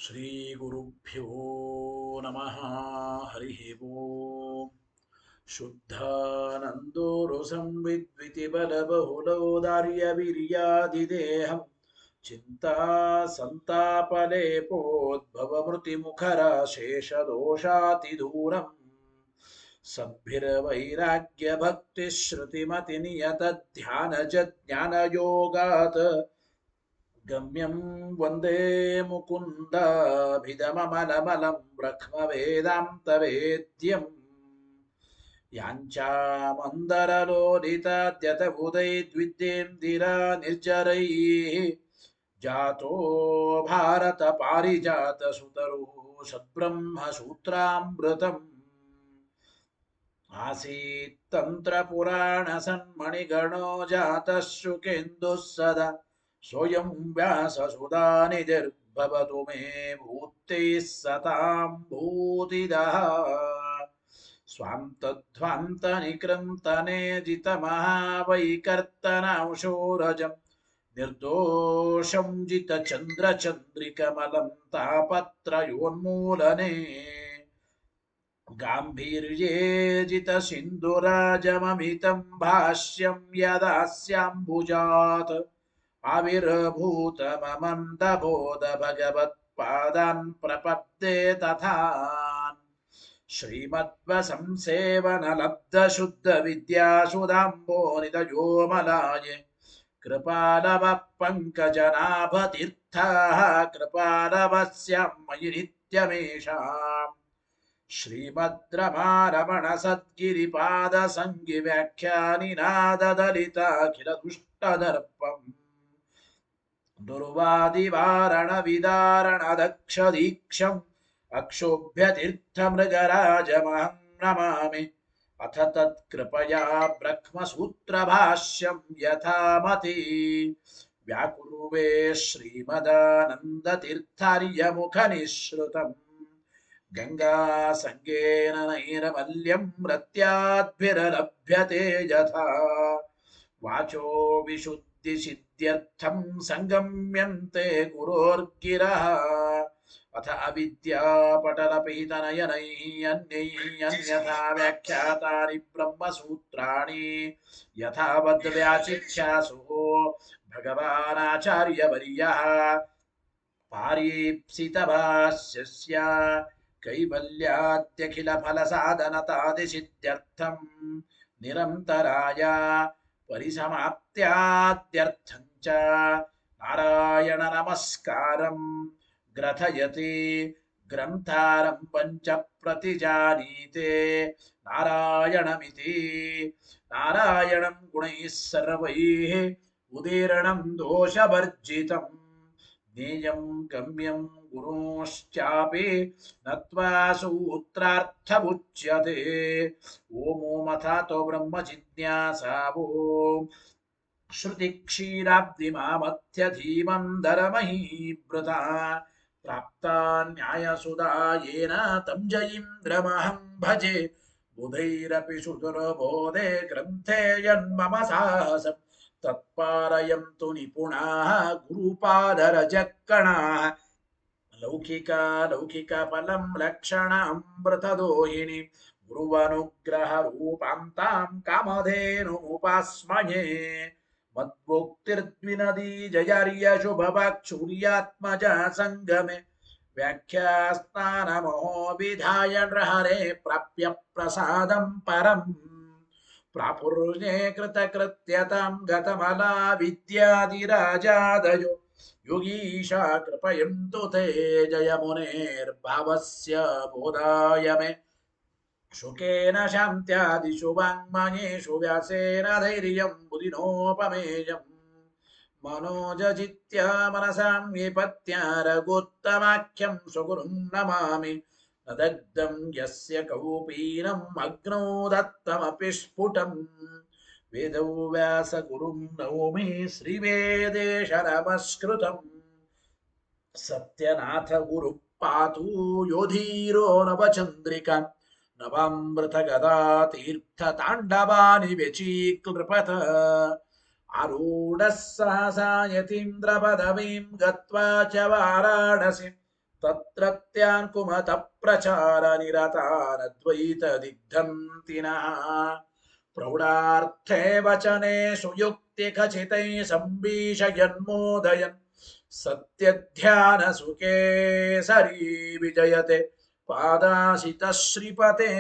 श्रीगुरुभ्यो नमः। हरिः ओम्। शुद्धानन्दोरुसंविद्वितिबलबहुलौदार्यवीर्यादिदेहं चिन्ता सन्तापलेपोद्भवमृतिमुखराशेषदोषातिदूरम् सद्भिरवैराग्यभक्तिश्रुतिमतिनियतध्यानच ज्ञानयोगात् गम्यं वन्दे मुकुन्दाभिधममलमलं ब्रह्मवेदान्तवेद्यम् याञ्चामन्दरलोलिताद्यतबुधैर्द्विद्येन्दिरा निर्जरैः जातो भारतपारिजातसुतरुः सद्ब्रह्मसूत्रामृतम् आसीत् तन्त्रपुराणसन्मणिगणो जातः शुकेन्दुः सदा सोऽयं व्याससुधानिधिर्भवतु मे भूत्यै सतां भूतिदः स्वान्तध्वान्तनिकृन्तनेजितमहावैकर्तनांशोरजं निर्दोषं जितचन्द्रचन्द्रिकमलं तापत्रयोन्मूलने गाम्भीर्ये जितसिन्धुराजममितं भाष्यं यदास्याम्बुजात् आविर्भूतममन्दबोध भगवत्पादान् प्रपद्ये तथान् श्रीमद्वसंसेवनलब्धशुद्धविद्यासुधाम्बोनिधयोमलाये कृपालवः पङ्कजनाभतीर्थाः कृपालवस्यां मयि नित्यमेषाम् श्रीमद्रमारमण सद्गिरिपाद संगि व्याख्यानिनादलिताखिल दुष्टदर्पम् दुर्वादिवारण विदारण दक्ष दीक्षम् अक्षोभ्यतीर्थमृगराजमहं नमामि अथ तत्कृपया ब्रह्मसूत्रभाष्यं यथामति व्याकुर्वे श्रीमदानन्दतीर्थार्यमुखनिःसृतम् गंगासंगेन नैर्मल्यं रत्याद्भिर्लभ्यते यथा वाचो विशुद्धिसिद्ध्यर्थं संगम्यन्ते गुरोर्गिरः अथ अविद्यापटलपिहितनयनैः अन्यैः अन्यथा व्याख्यातानि ब्रह्मसूत्राणि यथावद्व्याचिख्यासुः भगवानाचार्यवर्यः पारीप्सितभाष्यस्य कैवल्याद्यखिलफलसाधनतादिसिद्ध्यर्थं निरन्तराय परिसमाप्त्याद्यर्थं च नारायण नमस्कारं ग्रथयति ग्रन्थारं पञ्च प्रतिजानीते नारायणमिति नारायणं गुणैः सर्वैः उदीर्णं दोषवर्जितम् ज्ञेयं गम्यं गुरोश्चापि नत्वा सूत्रार्थमुच्यते ओमो मथातो ब्रह्म जिज्ञासा ॐ श्रुतिक्षीराब्धिमामथ्यधीमं दरमहीभृता प्राप्ता न्यायसुधा येन तं जयीन्द्रमहं भजे बुधैरपि सुदुर्बोधे ग्रन्थे यन्मम साहसम् तत्पारयन्तु निपुणाः गुरुपादरजक्कणाः लौकिकफलं लक्षणामृतदोहिनी गुरुवनुग्रहरूपान्तां कामधेनुमुपास्महे मद्भोक्तिर्द्विनदी जयार्यशुभवाक्चूर्यात्मजा सङ्गमे व्याख्यास्नानमहो विधाय नृहरे प्राप्य प्रसादं परम् प्रापुर्ये कृतकृत्यतां गतमला विद्यादिराजादयो योगीशा कृपयन्तु ते जयमुनेर्भावस्य बोधाय मे शुकेन शान्त्यादिषु वाङ्मयेषु व्यासेन धैर्यं बुधिनोपमेयम् मनोजजित्या मनसां विपत्या रघुत्तमाख्यं स्वगुरुं नमामि न दग्धं यस्य कौपीनम् अग्नौ दत्तमपि स्फुटम् वेदौ व्यासगुरुं नौमि श्रीवेदेश नमस्कृतम् सत्यनाथ गुरुः पातु योधीरो नवचन्द्रिका नवामृतगदा तीर्थताण्डवानि व्यचीकृपत आरूढः सहसा यतीन्द्रपदवीं गत्वा च वाराणसी ತತ್ರತ್ಯಾನ್ ಕುಮತ ಪ್ರಚಾರ ನಿರತಾನದ್ವೈತ ದಿಗ್ಧಂತಿನಃ ಪ್ರೌಢಾರ್ಥೇ ವಚನೇಷು ಯುಕ್ತಿ ಖಚಿತೈ ಸಂಭೀಷಯನ್ಮೋದಯನ್ ಸತ್ಯಧ್ಯಾನ ಸುಖೇ ಸರಿ ವಿಜಯತೆ ಪಾದಾಸಿತ ಶ್ರೀಪತೆ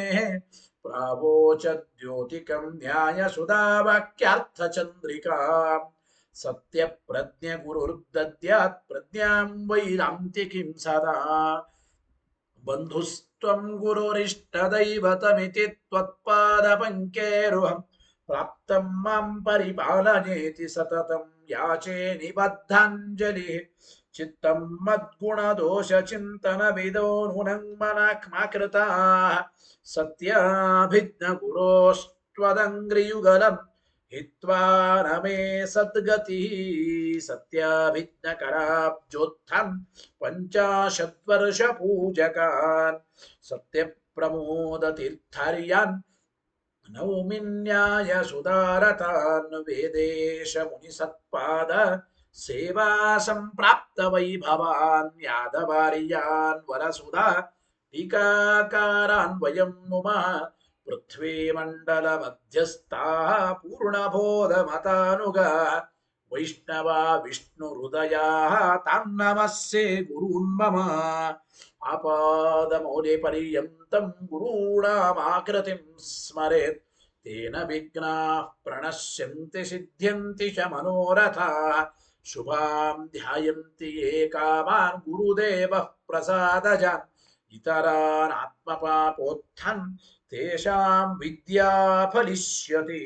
ಪ್ರಾವೋಚ ದ್ಯೋತಿಕಂ ನ್ಯಾಯ ಸುಧಾ ವಾಕ್ಯಾರ್ಥ ಚಂದ್ರಿಕಾ ಸತ್ಯ ಪ್ರಜ್ಞ ಗುರುರ್ದದ್ಯಾತ್ ಪ್ರಜ್ಞಾಂ ವೈರಾಂತಿಕಿಂ ಸದಾ ಬಂಧುಸ್ತ್ವಂ ಗುರುರಿಷ್ಟದೈವತಮಿತಿ ತ್ವತ್ಪಾದ ಪಂಕೇರುಹಂ ಪ್ರಾಪ್ತಂ ಮಾಂ ಪರಿಪಾಲನೇತಿ ಸತತಂ ಯಾಚೆ ನಿಬದ್ಧಾಂಜಲಿ ಚಿತ್ತಂ ಮದ್ಗುಣ ದೋಷ ಚಿಂತನ ವಿದೋ ನೂನಂ ಮನಕ್ಮಾಕೃತಾ ಸತ್ಯಾಭಿಜ್ಞ ಗುರೋಸ್ತ್ವದಂಗ್ರಿಯುಗಲಂ ಹಿತ್ವಾ ನಮೇ ಸದ್ಗತಿ ಸತ್ಯಾಭಿಜ್ಞ ಕರಾಬ್ಜೋತ್ಥಾನ್ ಪಂಚಾಶದ್ವರ್ಷ ಪೂಜಕಾನ್ ಸತ್ಯ ಪ್ರಮೋದ ತೀರ್ಥಾರ್ಯಾನ್ ನೌಮಿನ್ಯಾಯ ಸುಧಾರತಾನ್ ವೇದೇಶ ಮುನಿ ಸತ್ಪಾದ ಸೇವಾ ಸಂಪ್ರಾಪ್ತ ವೈಭವಾನ್ ಯಾದವಾರ್ಯಾನ್ ವರಸುಧಾ ಟೀಕಾಕಾರಾನ್ ವಯಂ ನುಮಃ ಪೃಥ್ವೀ ಮಂಡಲ ಮಧ್ಯಸ್ಥಾ ಪೂರ್ಣಬೋಧ ಮತಾನುಗಾ ವೈಷ್ಣವ ವಿಷ್ಣು ಹೃದಯ ತಾನ್ನಮಸ್ಸೆ ಗುರೂನ್ ಮಮ ಆಪಾದ ಮೌಲ್ಯ ಪರ್ಯಂತಂ ಗುರುಣಾಮಾಕೃತಿಂ ಸ್ಮರೇತ್ ತೇನ ವಿಘ್ನಾಃ ಪ್ರಣಶ್ಯಂತಿ ಸಿದ್ಧ್ಯಂತಿ ಚ ಮನೋರಥಾಃ ಶುಭಾಂ ಧ್ಯಾಯಂತಿ ಯೇ ಕಾಮಾನ್ ಗುರುದೇವಃ ಪ್ರಸಾದಜಾನ್ ಇತರಾನ್ ಆತ್ಮಪಾಪೋತ್ಥನ್ ತೇಷಾಂ ವಿದ್ಯಾ ಫಲಿಷ್ಯತಿ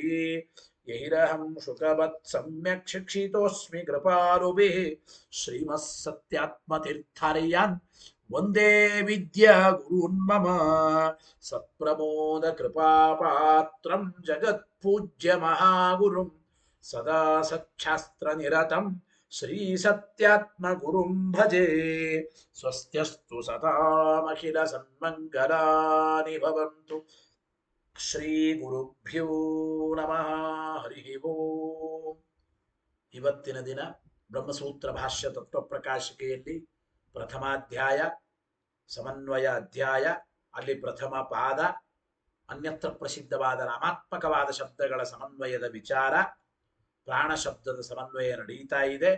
ಯೈರಹಂ ಶುಕವತ್ ಸಮ್ಯಕ್ ಶಿಕ್ಷಿತೋಸ್ಮಿ ಕೃಪಾಲುಭಿಃ ಶ್ರೀಮತ್ ಸತ್ಯಾತ್ಮತೀರ್ಥಾರ್ಯಾನ್ ವಂದೇ ವಿದ್ಯಾ ಗುರೂನ್ ಮಮ ಸತ್ಪ್ರಮೋದ ಕೃಪಾಪಾತ್ರಂ ಜಗತ್ಪೂಜ್ಯ ಮಹಾಗುರುಂ ಸದಾ ಸಚ್ಛಾಸ್ತ್ರ ನಿರತಂ ಶ್ರೀ ಸತ್ಯಾತ್ಮ ಗುರುಂ ಭಜೆ ಸ್ವಸ್ತ್ಯಸ್ತು ಸತಾಮಖಿಲ ಸನ್ಮಂಗಲಾನಿ ಭವಂತು ಶ್ರೀ ಗುರುಭ್ಯೋ ನಮಃ ಹರಿ ಓಂ. ಇವತ್ತಿನ ದಿನ ಬ್ರಹ್ಮಸೂತ್ರ ಭಾಷ್ಯ ತತ್ವಪ್ರಕಾಶಿಕೆಯಲ್ಲಿ ಪ್ರಥಮಾಧ್ಯಾಯ ಸಮನ್ವಯ ಅಧ್ಯಾಯ, ಅಲ್ಲಿ ಪ್ರಥಮ ಪಾದ, ಅನ್ಯತ್ರ ಪ್ರಸಿದ್ಧವಾದ ನಾಮಾತ್ಮಕವಾದ ಶಬ್ದಗಳ ಸಮನ್ವಯದ ವಿಚಾರ, ಪ್ರಾಣ ಶಬ್ದದ ಸಮನ್ವಯ ನಡೀತಾ ಇದೆ.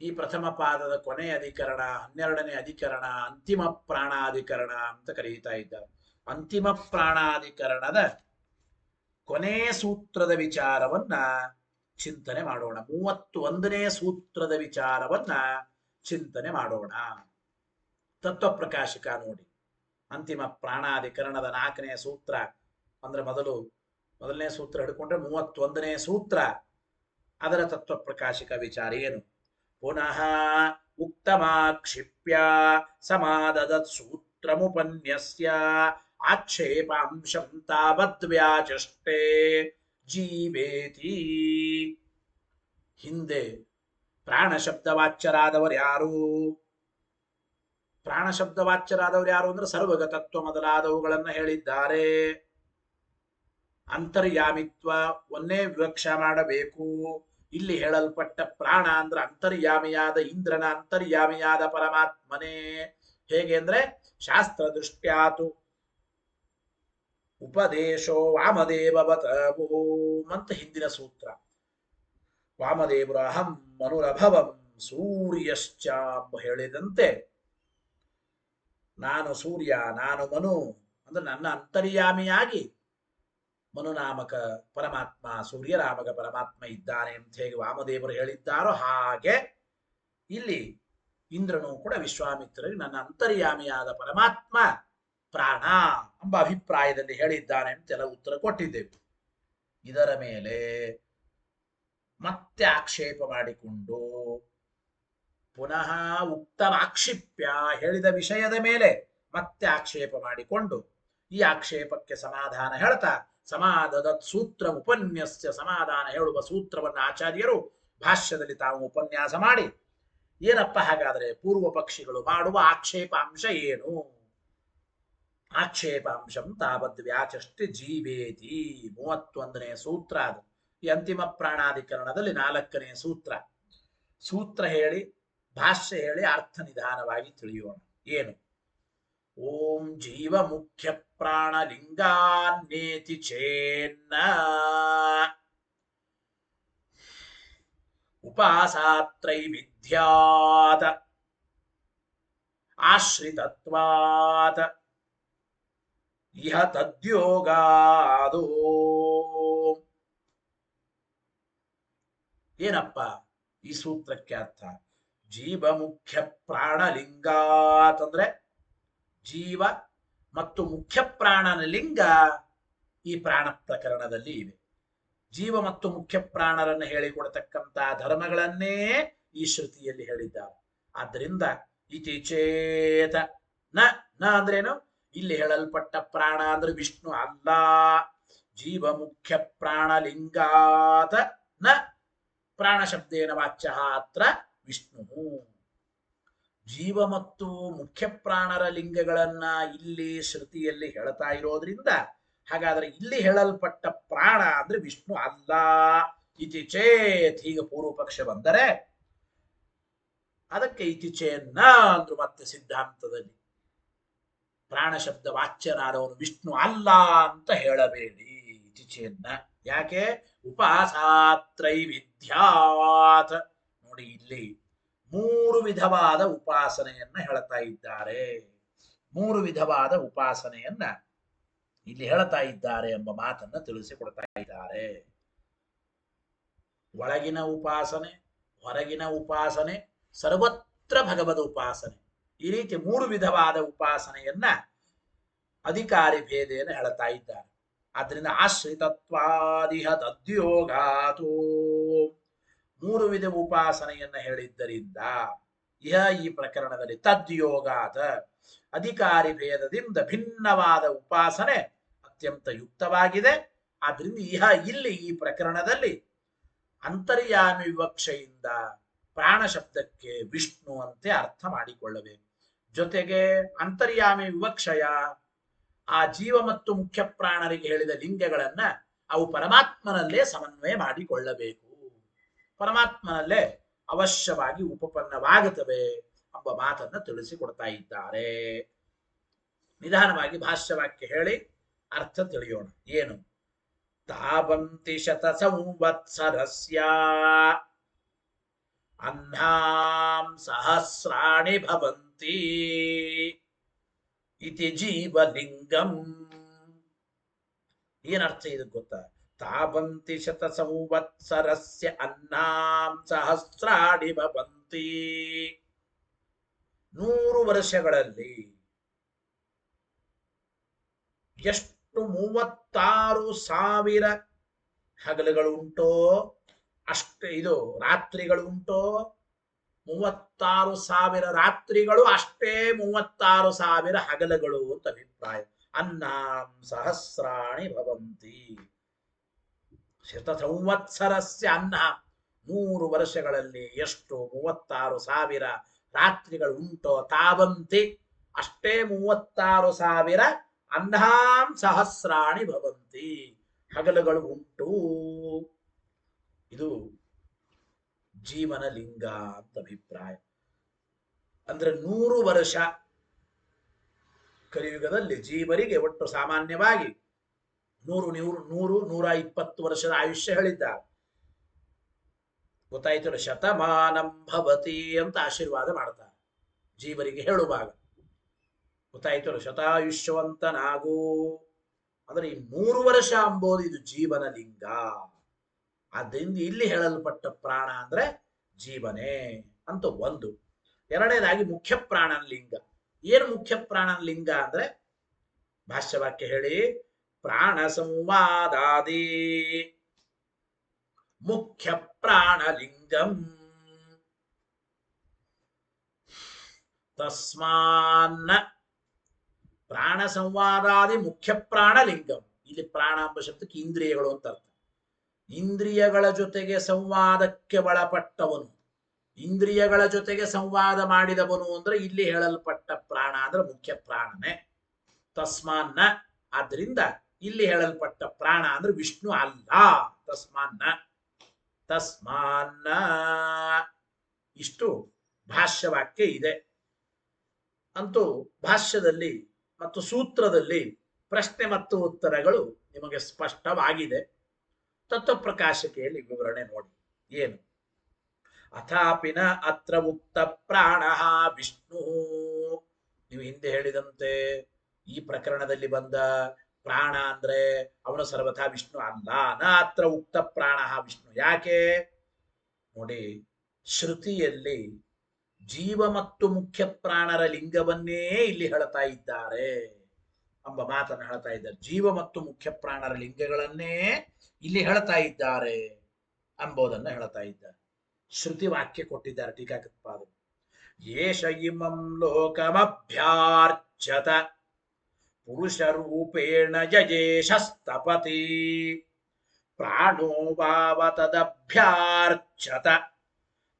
ಈ ಪ್ರಥಮ ಪಾದದ ಕೊನೆಯ ಅಧಿಕರಣ 12ನೇ ಅಧಿಕರಣ ಅಂತಿಮ ಪ್ರಾಣಾಧಿಕರಣ ಅಂತ ಕರೀತಾ ಇದ್ದಾರೆ. ಅಂತಿಮ ಪ್ರಾಣಾಧಿಕರಣದ ಕೊನೆ ಸೂತ್ರದ ವಿಚಾರವನ್ನ ಚಿಂತನೆ ಮಾಡೋಣ. 31ನೇ ಸೂತ್ರದ ವಿಚಾರವನ್ನ ಚಿಂತನೆ ಮಾಡೋಣ. ತತ್ವಪ್ರಕಾಶಿಕ ನೋಡಿ, ಅಂತಿಮ ಪ್ರಾಣಾಧಿಕರಣದ 4ನೇ ಸೂತ್ರ ಅಂದ್ರೆ ಮೊದಲನೇ ಸೂತ್ರ ಹಿಡ್ಕೊಂಡ್ರೆ 31ನೇ ಸೂತ್ರ, ಅದರ ತತ್ವಪ್ರಕಾಶಿಕ ವಿಚಾರ ಏನು? ಪುನಃ ಉಕ್ತಮಾಕ್ಷಿಪ್ಯ ಸಮಾದದತ್ ಸೂತ್ರಮುಪನ್ಯಸ್ಯ ಆಕ್ಷೇಪಾಂಶಂ ತಾವದ್ವ್ಯಾಚಷ್ಟೇ ಜೀವೇತಿ. ಹಿಂದೆ ಪ್ರಾಣ ಶಬ್ದವಾಚ್ಯರಾದವರು ಯಾರು? ಪ್ರಾಣ ಶಬ್ದವಾಚ್ಯರಾದವರು ಯಾರು ಅಂದ್ರೆ ಸರ್ವಗತತ್ವ ಮೊದಲಾದವುಗಳನ್ನ ಹೇಳಿದ್ದಾರೆ. ಅಂತರ್ಯಾಮಿತ್ವವನ್ನೇ ವಿವಕ್ಷ ಮಾಡಬೇಕು. ಇಲ್ಲಿ ಹೇಳಲ್ಪಟ್ಟ ಪ್ರಾಣ ಅಂದ್ರೆ ಅಂತರ್ಯಾಮಿಯಾದ ಇಂದ್ರನ ಅಂತರ್ಯಾಮಿಯಾದ ಪರಮಾತ್ಮನೇ. ಹೇಗೆ ಅಂದ್ರೆ ಶಾಸ್ತ್ರ ದೃಷ್ಟ್ಯಾತು ಉಪದೇಶೋ ವಾಮದೇವವತ ಓಂ ಅಂತ ಹಿಂದಿನ ಸೂತ್ರ. ವಾಮದೇವರು ಅಹಂ ಮನುರಭವಂ ಸೂರ್ಯಶ್ಚ ಹೇಳಿದಂತೆ ನಾನು ಸೂರ್ಯ, ನಾನು ಮನು ಅಂದ್ರೆ ನನ್ನ ಅಂತರ್ಯಾಮಿಯಾಗಿ ಮನುನಾಮಕ ಪರಮಾತ್ಮ, ಸೂರ್ಯನಾಮಕ ಪರಮಾತ್ಮ ಇದ್ದಾನೆ ಅಂತ ಹೇಗೆ ವಾಮದೇವರು ಹೇಳಿದ್ದಾರೋ ಹಾಗೆ ಇಲ್ಲಿ ಇಂದ್ರನು ಕೂಡ ವಿಶ್ವಾಮಿತ್ರರಿಗೆ ನನ್ನ ಅಂತರ್ಯಾಮಿಯಾದ ಪರಮಾತ್ಮ ಪ್ರಾಣ ಎಂಬ ಅಭಿಪ್ರಾಯದಲ್ಲಿ ಹೇಳಿದ್ದಾನೆ ಅಂತೆಲ್ಲ ಉತ್ತರ ಕೊಟ್ಟಿದ್ದೇವೆ. ಇದರ ಮೇಲೆ ಮತ್ತೆ ಆಕ್ಷೇಪ ಮಾಡಿಕೊಂಡು ಪುನಃ ಉಕ್ತಮಾಕ್ಷಿಪ್ಯ ಹೇಳಿದ ವಿಷಯದ ಮೇಲೆ ಮತ್ತೆ ಆಕ್ಷೇಪ ಮಾಡಿಕೊಂಡು ಈ ಆಕ್ಷೇಪಕ್ಕೆ ಸಮಾಧಾನ ಹೇಳ್ತಾ ಸಮಾಧದ ಸೂತ್ರ ಉಪನ್ಯಸ್ಯ ಸಮಾಧಾನ ಹೇಳುವ ಸೂತ್ರವನ್ನು ಆಚಾರ್ಯರು ಭಾಷ್ಯದಲ್ಲಿ ತಾವು ಉಪನ್ಯಾಸ ಮಾಡಿ ಏನಪ್ಪ ಹಾಗಾದರೆ ಪೂರ್ವ ಪಕ್ಷಿಗಳು ಮಾಡುವ ಆಕ್ಷೇಪಾಂಶ ಏನು? ಆಕ್ಷೇಪಾಂಶಂ ತಾವದ್ ವ್ಯಾಚಷ್ಟೆ ಜೀವೇತಿ 31ನೇ ಸೂತ್ರ. ಅದು ಈ ಅಂತಿಮ ಪ್ರಾಣಾಧಿಕರಣದಲ್ಲಿ 4ನೇ ಸೂತ್ರ. ಸೂತ್ರ ಹೇಳಿ ಭಾಷ್ಯ ಹೇಳಿ ಅರ್ಥ ನಿಧಾನವಾಗಿ ತಿಳಿಯೋಣ. ಏನು? ಓಂ ಜೀವ ಮುಖ್ಯ ಪ್ರಾಣ ಲಿಂಗಾನ್ನೇತಿ ಚೇನ್ನ ಉಪಾಸಾತ್ರೈವಿಧ್ಯಾತ ಆಶ್ರಿತತ್ವಾತ್ ಇಹ ತದ್ಯೋಗಾದೋ. ಏನಪ್ಪ ಈ ಸೂತ್ರಕ್ಕೆ ಅರ್ಥ? ಜೀವ ಮುಖ್ಯ ಪ್ರಾಣಲಿಂಗಾತ್ ಅಂದ್ರೆ ಜೀವ ಮತ್ತು ಮುಖ್ಯ ಪ್ರಾಣನ ಲಿಂಗ ಈ ಪ್ರಾಣ ಪ್ರಕರಣದಲ್ಲಿ ಇವೆ. ಜೀವ ಮತ್ತು ಮುಖ್ಯ ಪ್ರಾಣರನ್ನು ಹೇಳಿಕೊಡತಕ್ಕಂತಹ ಧರ್ಮಗಳನ್ನೇ ಈ ಶ್ರುತಿಯಲ್ಲಿ ಹೇಳಿದ್ದಾರೆ. ಆದ್ದರಿಂದ ಇತಿ ಚೇತ ನ ನ ಅಂದ್ರೇನು? ಇಲ್ಲಿ ಹೇಳಲ್ಪಟ್ಟ ಪ್ರಾಣ ಅಂದ್ರೆ ವಿಷ್ಣು ಅಲ್ಲ. ಜೀವ ಮುಖ್ಯ ಪ್ರಾಣಲಿಂಗಾತ ನ ಪ್ರಾಣ ಶಬ್ದೇನ ವಾಚ್ಯ ಅತ್ರ ವಿಷ್ಣು. ಜೀವ ಮತ್ತು ಮುಖ್ಯ ಪ್ರಾಣರ ಲಿಂಗಗಳನ್ನ ಇಲ್ಲಿ ಶ್ರುತಿಯಲ್ಲಿ ಹೇಳ್ತಾ ಇರೋದ್ರಿಂದ ಹಾಗಾದ್ರೆ ಇಲ್ಲಿ ಹೇಳಲ್ಪಟ್ಟ ಪ್ರಾಣ ಅಂದ್ರೆ ವಿಷ್ಣು ಅಲ್ಲ. ಇತಿ ಚೇತ್ ಹೀಗೆ ಪೂರ್ವ ಪಕ್ಷ ಬಂದರೆ ಅದಕ್ಕೆ ಇತಿ ಚೇನ್ನ ಅಂದ್ರು ಮತ್ತೆ ಸಿದ್ಧಾಂತದಲ್ಲಿ ಪ್ರಾಣ ಶಬ್ದ ವಾಚ್ಯನಾದವನು ವಿಷ್ಣು ಅಲ್ಲ ಅಂತ ಹೇಳಬೇಡಿ. ಇತಿ ಚೇನ್ನ ಯಾಕೆ? ಉಪಾಸಾತ್ರೈವಿಧ್ಯಾತ್ ನೋಡಿ, ಇಲ್ಲಿ ಮೂರು ವಿಧವಾದ ಉಪಾಸನೆಯನ್ನ ಹೇಳ್ತಾ ಇದ್ದಾರೆ. ಮೂರು ವಿಧವಾದ ಉಪಾಸನೆಯನ್ನ ಇಲ್ಲಿ ಹೇಳ್ತಾ ಇದ್ದಾರೆ ಎಂಬ ಮಾತನ್ನ ತಿಳಿಸಿಕೊಡ್ತಾ ಇದ್ದಾರೆ. ಒಳಗಿನ ಉಪಾಸನೆ, ಹೊರಗಿನ ಉಪಾಸನೆ, ಸರ್ವತ್ರ ಭಗವದ್ ಉಪಾಸನೆ, ಈ ರೀತಿ ಮೂರು ವಿಧವಾದ ಉಪಾಸನೆಯನ್ನ ಅಧಿಕಾರಿ ಭೇದೇನ ಹೇಳ್ತಾ ಇದ್ದಾರೆ. ಆದ್ರಿಂದ ಆಶ್ರಿತತ್ವಾದಿಹ ತದ್ಯೋಗಾತು ಮೂರು ವಿಧ ಉಪಾಸನೆಯನ್ನ ಹೇಳಿದ್ದರಿಂದ ಇಹ ಈ ಪ್ರಕರಣದಲ್ಲಿ ತದ್ಯೋಗಾತ ಅಧಿಕಾರಿ ಭೇದದಿಂದ ಭಿನ್ನವಾದ ಉಪಾಸನೆ ಅತ್ಯಂತ ಯುಕ್ತವಾಗಿದೆ. ಆದ್ರಿಂದ ಇಹ ಇಲ್ಲಿ ಈ ಪ್ರಕರಣದಲ್ಲಿ ಅಂತರ್ಯಾಮಿ ವಿವಕ್ಷೆಯಿಂದ ಪ್ರಾಣ ಶಬ್ದಕ್ಕೆ ವಿಷ್ಣು ಅಂತೆ ಅರ್ಥ ಮಾಡಿಕೊಳ್ಳಬೇಕು. ಜೊತೆಗೆ ಅಂತರ್ಯಾಮಿ ವಿವಕ್ಷಯ ಆ ಜೀವ ಮತ್ತು ಮುಖ್ಯ ಪ್ರಾಣರಿಗೆ ಹೇಳಿದ ಲಿಂಗಗಳನ್ನ ಅವು ಪರಮಾತ್ಮನಲ್ಲೇ ಸಮನ್ವಯ ಮಾಡಿಕೊಳ್ಳಬೇಕು. ಪರಮಾತ್ಮನಲ್ಲೇ ಅವಶ್ಯವಾಗಿ ಉಪಪನ್ನವಾಗುತ್ತವೆ ಎಂಬ ಮಾತನ್ನ ತಿಳಿಸಿಕೊಡ್ತಾ ಇದ್ದಾರೆ. ನಿಧಾನವಾಗಿ ಭಾಷ್ಯವಾಕ್ಯ ಹೇಳಿ ಅರ್ಥ ತಿಳಿಯೋಣ. ಏನು? ತಾವಂತಿ ಶತ ಸಂವತ್ಸರಸ್ಯ ಅಹ್ನಾಂ ಸಹಸ್ರಾಣಿ ಭವಂತಿ ಇತಿ ಜೀವಲಿಂಗಂ. ಏನರ್ಥ ಇದು ಗೊತ್ತಾ? ತಾವಂತಿ ಶತ ಸಂವತ್ಸರಸ್ಯ ಅಹ್ನಾಂ ಸಹಸ್ರಾಣಿ ಭವಂತಿ. 100 ವರ್ಷಗಳಲ್ಲಿ ಎಷ್ಟು 36,000 ಹಗಲುಗಳು ಉಂಟೋ ಅಷ್ಟೇ ಇದು ರಾತ್ರಿಗಳು ಉಂಟೋ 36,000 ರಾತ್ರಿಗಳು ಅಷ್ಟೇ 36,000 ಹಗಲುಗಳು ಅಂತ ಅಭಿಪ್ರಾಯ. ಅಹ್ನಾಂ ಸಹಸ್ರಾಣಿ ಭವಂತಿ. ಶತ ಸಂವತ್ಸರಸ್ಯ ಅಹ್ನಾಂ 100 ವರ್ಷಗಳಲ್ಲಿ ಎಷ್ಟು 36,000 ರಾತ್ರಿಗಳು ಉಂಟೋ ತಾವಂತಿ ಅಷ್ಟೇ 36,000 ಅಹ್ನಾಂ ಸಹಸ್ರಾಣಿ ಭವಂತಿ ಹಗಲುಗಳು ಉಂಟು. ಇದು ಜೀವನ ಲಿಂಗ ಅಂತ ಅಭಿಪ್ರಾಯ. ಅಂದ್ರೆ 100 ವರ್ಷ ಕಲಿಯುಗದಲ್ಲಿ ಜೀವರಿಗೆ ಒಟ್ಟು ಸಾಮಾನ್ಯವಾಗಿ 100-120 ವರ್ಷದ ಆಯುಷ್ಯ ಹೇಳಿದ್ದಾರೆ. ಗೊತ್ತಾಯ್ತು? ಶತಮಾನಂ ಭವತಿ ಅಂತ ಆಶೀರ್ವಾದ ಮಾಡ್ತಾರೆ ಜೀವರಿಗೆ ಹೇಳುವಾಗ. ಗೊತ್ತಾಯ್ತು? ಶತಾಯುಷ್ಯವಂತನಾಗು ಅಂದ್ರೆ ಈ 100 ವರ್ಷ ಅಂಬೋದು ಇದು ಜೀವನ ಲಿಂಗ. ಆದ್ದರಿಂದ ಇಲ್ಲಿ ಹೇಳಲ್ಪಟ್ಟ ಪ್ರಾಣ ಅಂದ್ರೆ ಜೀವನೇ ಅಂತ ಒಂದು. ಎರಡನೇದಾಗಿ ಮುಖ್ಯ ಪ್ರಾಣನ ಲಿಂಗ. ಏನು ಮುಖ್ಯ ಪ್ರಾಣನ ಲಿಂಗ ಅಂದ್ರೆ ಭಾಷ್ಯವಾಕ್ಯ ಹೇಳಿ ಪ್ರಾಣ ಸಂವಾದಾದಿ ಮುಖ್ಯ ಪ್ರಾಣಲಿಂಗಂ ತಸ್ಮಾನ್ನ. ಪ್ರಾಣ ಸಂವಾದಾದಿ ಮುಖ್ಯ ಪ್ರಾಣಲಿಂಗಂ. ಇಲ್ಲಿ ಪ್ರಾಣ ಎಂಬ ಶಬ್ದಕ್ಕೆ ಇಂದ್ರಿಯಗಳು ಅಂತ ಅರ್ಥ. ಇಂದ್ರಿಯಗಳ ಜೊತೆಗೆ ಸಂವಾದಕ್ಕೆ ಒಳಪಟ್ಟವನು, ಇಂದ್ರಿಯಗಳ ಜೊತೆಗೆ ಸಂವಾದ ಮಾಡಿದವನು ಅಂದ್ರೆ ಇಲ್ಲಿ ಹೇಳಲ್ಪಟ್ಟ ಪ್ರಾಣ ಅಂದ್ರೆ ಮುಖ್ಯ ಪ್ರಾಣನೇ. ತಸ್ಮಾನ್ನ ಆದ್ರಿಂದ ಇಲ್ಲಿ ಹೇಳಲ್ಪಟ್ಟ ಪ್ರಾಣ ಅಂದ್ರೆ ವಿಷ್ಣು ಅಲ್ಲ. ತಸ್ಮಾನ್ನ ಇಷ್ಟು ಭಾಷ್ಯವಾಕ್ಯ ಇದೆ. ಅಂತೂ ಭಾಷ್ಯದಲ್ಲಿ ಮತ್ತು ಸೂತ್ರದಲ್ಲಿ ಪ್ರಶ್ನೆ ಮತ್ತು ಉತ್ತರಗಳು ನಿಮಗೆ ಸ್ಪಷ್ಟವಾಗಿದೆ. ತತ್ವಪ್ರಕಾಶಿಕೆಯಲ್ಲಿ ವಿವರಣೆ ನೋಡಿ. ಏನು? ಅಥಾಪಿನ ಅತ್ರ ಉಕ್ತ ಪ್ರಾಣ ವಿಷ್ಣು. ನೀವು ಹಿಂದೆ ಹೇಳಿದಂತೆ ಈ ಪ್ರಕರಣದಲ್ಲಿ ಬಂದ ಪ್ರಾಣ ಅಂದ್ರೆ ಅವನು ಸರ್ವಥಾ ವಿಷ್ಣು ಅಲ್ಲ. ನ ಅತ್ರ ಉಕ್ತ ಪ್ರಾಣ ವಿಷ್ಣು. ಯಾಕೆ ನೋಡಿ, ಶ್ರುತಿಯಲ್ಲಿ ಜೀವ ಮತ್ತು ಮುಖ್ಯ ಪ್ರಾಣರ ಲಿಂಗವನ್ನೇ ಇಲ್ಲಿ ಹೇಳ್ತಾ ಇದ್ದಾರೆ ಎಂಬ ಮಾತನ್ನು ಹೇಳ್ತಾ ಇದ್ದಾರೆ. ಜೀವ ಮತ್ತು ಮುಖ್ಯ ಪ್ರಾಣರ ಲಿಂಗಗಳನ್ನೇ ಇಲ್ಲಿ ಹೇಳ್ತಾ ಇದ್ದಾರೆ ಎಂಬುದನ್ನು ಹೇಳ್ತಾ ಇದ್ದಾರೆ. ಶ್ರುತಿ ವಾಕ್ಯ ಕೊಟ್ಟಿದ್ದಾರೆ ಟೀಕಾಕೃತ್ಪಾದರು. ಯೇಷ ಇಮಂ ಲೋಕಮಭ್ಯಾರ್ಚತ ಪುರುಷ ರೂಪೇಣ ಯಜೇಶಸ್ತಪತಿ ಪ್ರಾಣೋ ಭಾವತದಭ್ಯಾರ್ಚತ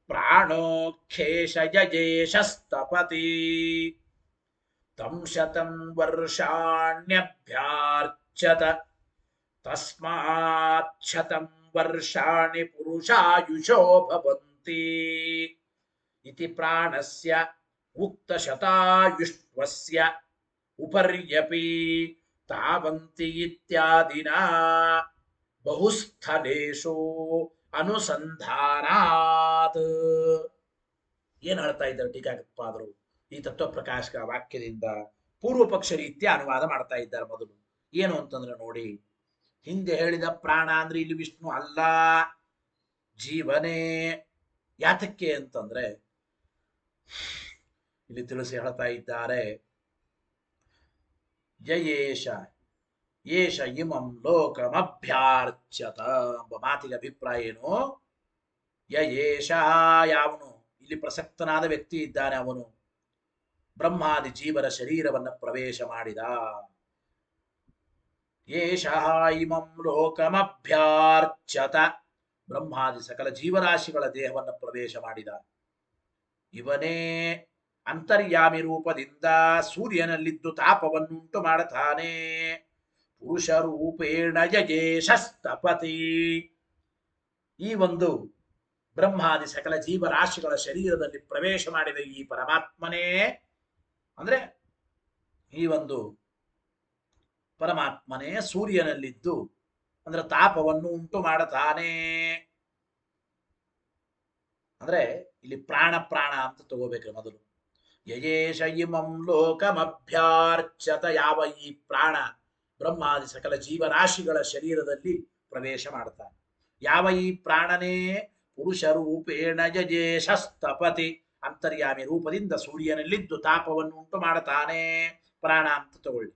ಪ್ರಾಣೋಖೇಶ ಯಜೇಶಸ್ತಪತಿ ತಂ ಶತಂ ವರ್ಷಾಣ್ಯಭ್ಯಾರ್ಚತ ತಸ್ಮಾತ್ ಶತಂ ವರ್ಷಾಣಿ ಪುರುಷಾಯುಷೋ ಭವಂತಿ ಇತಿ ಪ್ರಾಣಸ್ಯ ಉಕ್ತ ಶತಾಯುಷ್ಟ್ವಸ್ಯ ಉಪರ್ಯಪಿ ತಾವಂತಿ ಇತ್ಯಾದಿನ ಬಹುಸ್ಥಲೇಶು ಅನುಸಂಧಾನಾತ್. ಏನ್ ಹೇಳ್ತಾ ಇದ್ದಾರೆ ಟೀಕಾಕೃತ್ಪಾದರು? ಈ ತತ್ವಪ್ರಕಾಶಕ ವಾಕ್ಯದಿಂದ ಪೂರ್ವ ಪಕ್ಷ ರೀತಿಯ ಅನುವಾದ ಮಾಡ್ತಾ ಇದ್ದಾರೆ. ಮೊದಲು ಏನು ಅಂತಂದ್ರೆ ನೋಡಿ, ಹಿಂದೆ ಹೇಳಿದ ಪ್ರಾಣ ಅಂದ್ರೆ ಇಲ್ಲಿ ವಿಷ್ಣು ಅಲ್ಲ, ಜೀವನೇ. ಯಾತಕ್ಕೆ ಅಂತಂದ್ರೆ ಇಲ್ಲಿ ತಿಳಿಸಿ ಹೇಳ್ತಾ ಇದ್ದಾರೆ. ಯಯೇಷ ಯೇಷ ಇಮಂ ಲೋಕಮಭ್ಯಾರ್ಚ್ಯತ ಎಂಬ ಮಾತಿಗೆ ಅಭಿಪ್ರಾಯ ಏನು? ಯಯೇಷ, ಯಾವನು ಇಲ್ಲಿ ಪ್ರಸಕ್ತನಾದ ವ್ಯಕ್ತಿ ಇದ್ದಾನೆ, ಅವನು ಬ್ರಹ್ಮಾದಿ ಜೀವರ ಶರೀರವನ್ನು ಪ್ರವೇಶ ಮಾಡಿದ. ಯೇಷ ಇಮಂ ಲೋಕಮಭ್ಯಾರ್ಚ್ಯತ, ಬ್ರಹ್ಮಾದಿ ಸಕಲ ಜೀವರಾಶಿಗಳ ದೇಹವನ್ನು ಪ್ರವೇಶ ಮಾಡಿದ. ಇವನೇ ಅಂತರ್ಯಾಮಿ ರೂಪದಿಂದ ಸೂರ್ಯನಲ್ಲಿದ್ದು ತಾಪವನ್ನುಂಟು ಮಾಡುತ್ತಾನೆ. ಪುರುಷ ರೂಪೇಣ ಯಜೇಶಸ್ತಪತಿ. ಈ ಒಂದು ಬ್ರಹ್ಮಾದಿ ಸಕಲ ಜೀವರಾಶಿಗಳ ಶರೀರದಲ್ಲಿ ಪ್ರವೇಶ ಮಾಡಿದ ಈ ಪರಮಾತ್ಮನೇ, ಅಂದ್ರೆ ಈ ಒಂದು ಪರಮಾತ್ಮನೇ ಸೂರ್ಯನಲ್ಲಿದ್ದು ಅಂದ್ರೆ ತಾಪವನ್ನು ಉಂಟು ಮಾಡುತ್ತಾನೆ. ಅಂದ್ರೆ ಇಲ್ಲಿ ಪ್ರಾಣ ಪ್ರಾಣ ಅಂತ ತಗೋಬೇಕು ಮೊದಲು. ಯಜೇಶ ಇಮಂ ಲೋಕಮಭ್ಯಾರ್ಚತ, ಯಾವ ಈ ಪ್ರಾಣ ಬ್ರಹ್ಮಾದಿ ಸಕಲ ಜೀವರಾಶಿಗಳ ಶರೀರದಲ್ಲಿ ಪ್ರವೇಶ ಮಾಡ್ತಾನೆ. ಯಾವ ಈ ಪ್ರಾಣನೇ ಪುರುಷ ರೂಪೇಣ ಯಜೇಶಸ್ತಪತಿ, ಅಂತರ್ಯಾಮಿ ರೂಪದಿಂದ ಸೂರ್ಯನಲ್ಲಿದ್ದು ತಾಪವನ್ನು ಉಂಟು ಮಾಡುತ್ತಾನೆ. ಪ್ರಾಣ ಅಂತ ತಗೊಳ್ಳಿ.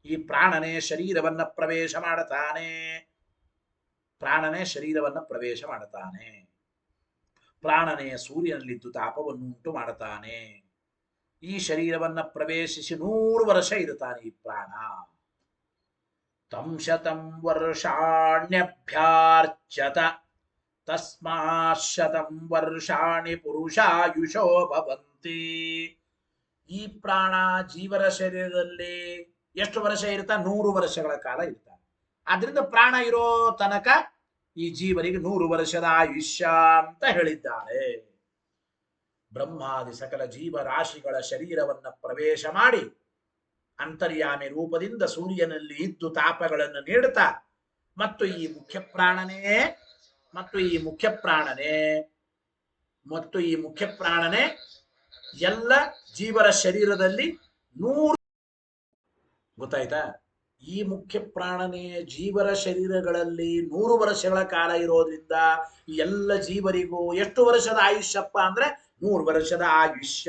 ಈ ಪ್ರಾಣನೇ ಶರೀರವನ್ನ ಪ್ರವೇಶ ಮಾಡುತ್ತಾನೆ. ಪ್ರಾಣನೇ ಶರೀರವನ್ನ ಪ್ರವೇಶ ಮಾಡುತ್ತಾನೆ. ಪ್ರಾಣನೇ ಸೂರ್ಯನಲ್ಲಿದ್ದು ತಾಪವನ್ನು ಉಂಟು ಮಾಡುತ್ತಾನೆ. ಈ ಶರೀರವನ್ನ ಪ್ರವೇಶಿಸಿ 100 ವರ್ಷ ಇರುತ್ತಾನೆ ಈ ಪ್ರಾಣ. ತಂ ಶತಂ ವರ್ಷಾಣ್ಯಭ್ಯಾರ್ಚತ ತಸ್ಮಾತ್ ಶತಂ ವರ್ಷಾಣಿ ಪುರುಷಾಯುಷೋ ಭವಂತಿ. ಈ ಪ್ರಾಣ ಜೀವರ ಶರೀರದಲ್ಲಿ ಎಷ್ಟು ವರ್ಷ ಇರ್ತಾನೆ? 100 ವರ್ಷಗಳ ಕಾಲ ಇರ್ತಾನೆ. ಆದ್ರಿಂದ ಪ್ರಾಣ ಇರೋ ತನಕ ಈ ಜೀವನಿಗೆ 100 ವರ್ಷದ ಆಯುಷ್ಯ ಅಂತ ಹೇಳಿದ್ದಾರೆ. ಬ್ರಹ್ಮಾದಿ ಸಕಲ ಜೀವರಾಶಿಗಳ ಶರೀರವನ್ನ ಪ್ರವೇಶ ಮಾಡಿ ಅಂತರ್ಯಾಮಿ ರೂಪದಿಂದ ಸೂರ್ಯನಲ್ಲಿ ಇದ್ದು ತಾಪಗಳನ್ನು ನೀಡುತ್ತಾ ಮತ್ತು ಈ ಮುಖ್ಯ ಪ್ರಾಣನೇ ಎಲ್ಲ ಜೀವರ ಶರೀರದಲ್ಲಿ 100, ಗೊತ್ತಾಯ್ತಾ? ಈ ಮುಖ್ಯ ಪ್ರಾಣನೇ ಜೀವರ ಶರೀರಗಳಲ್ಲಿ 100 ವರ್ಷಗಳ ಕಾಲ ಇರೋದ್ರಿಂದ ಎಲ್ಲ ಜೀವರಿಗೂ ಎಷ್ಟು ವರ್ಷದ ಆಯುಷ್ಯಪ್ಪ ಅಂದ್ರೆ 100 ವರ್ಷದ ಆಯುಷ್ಯ.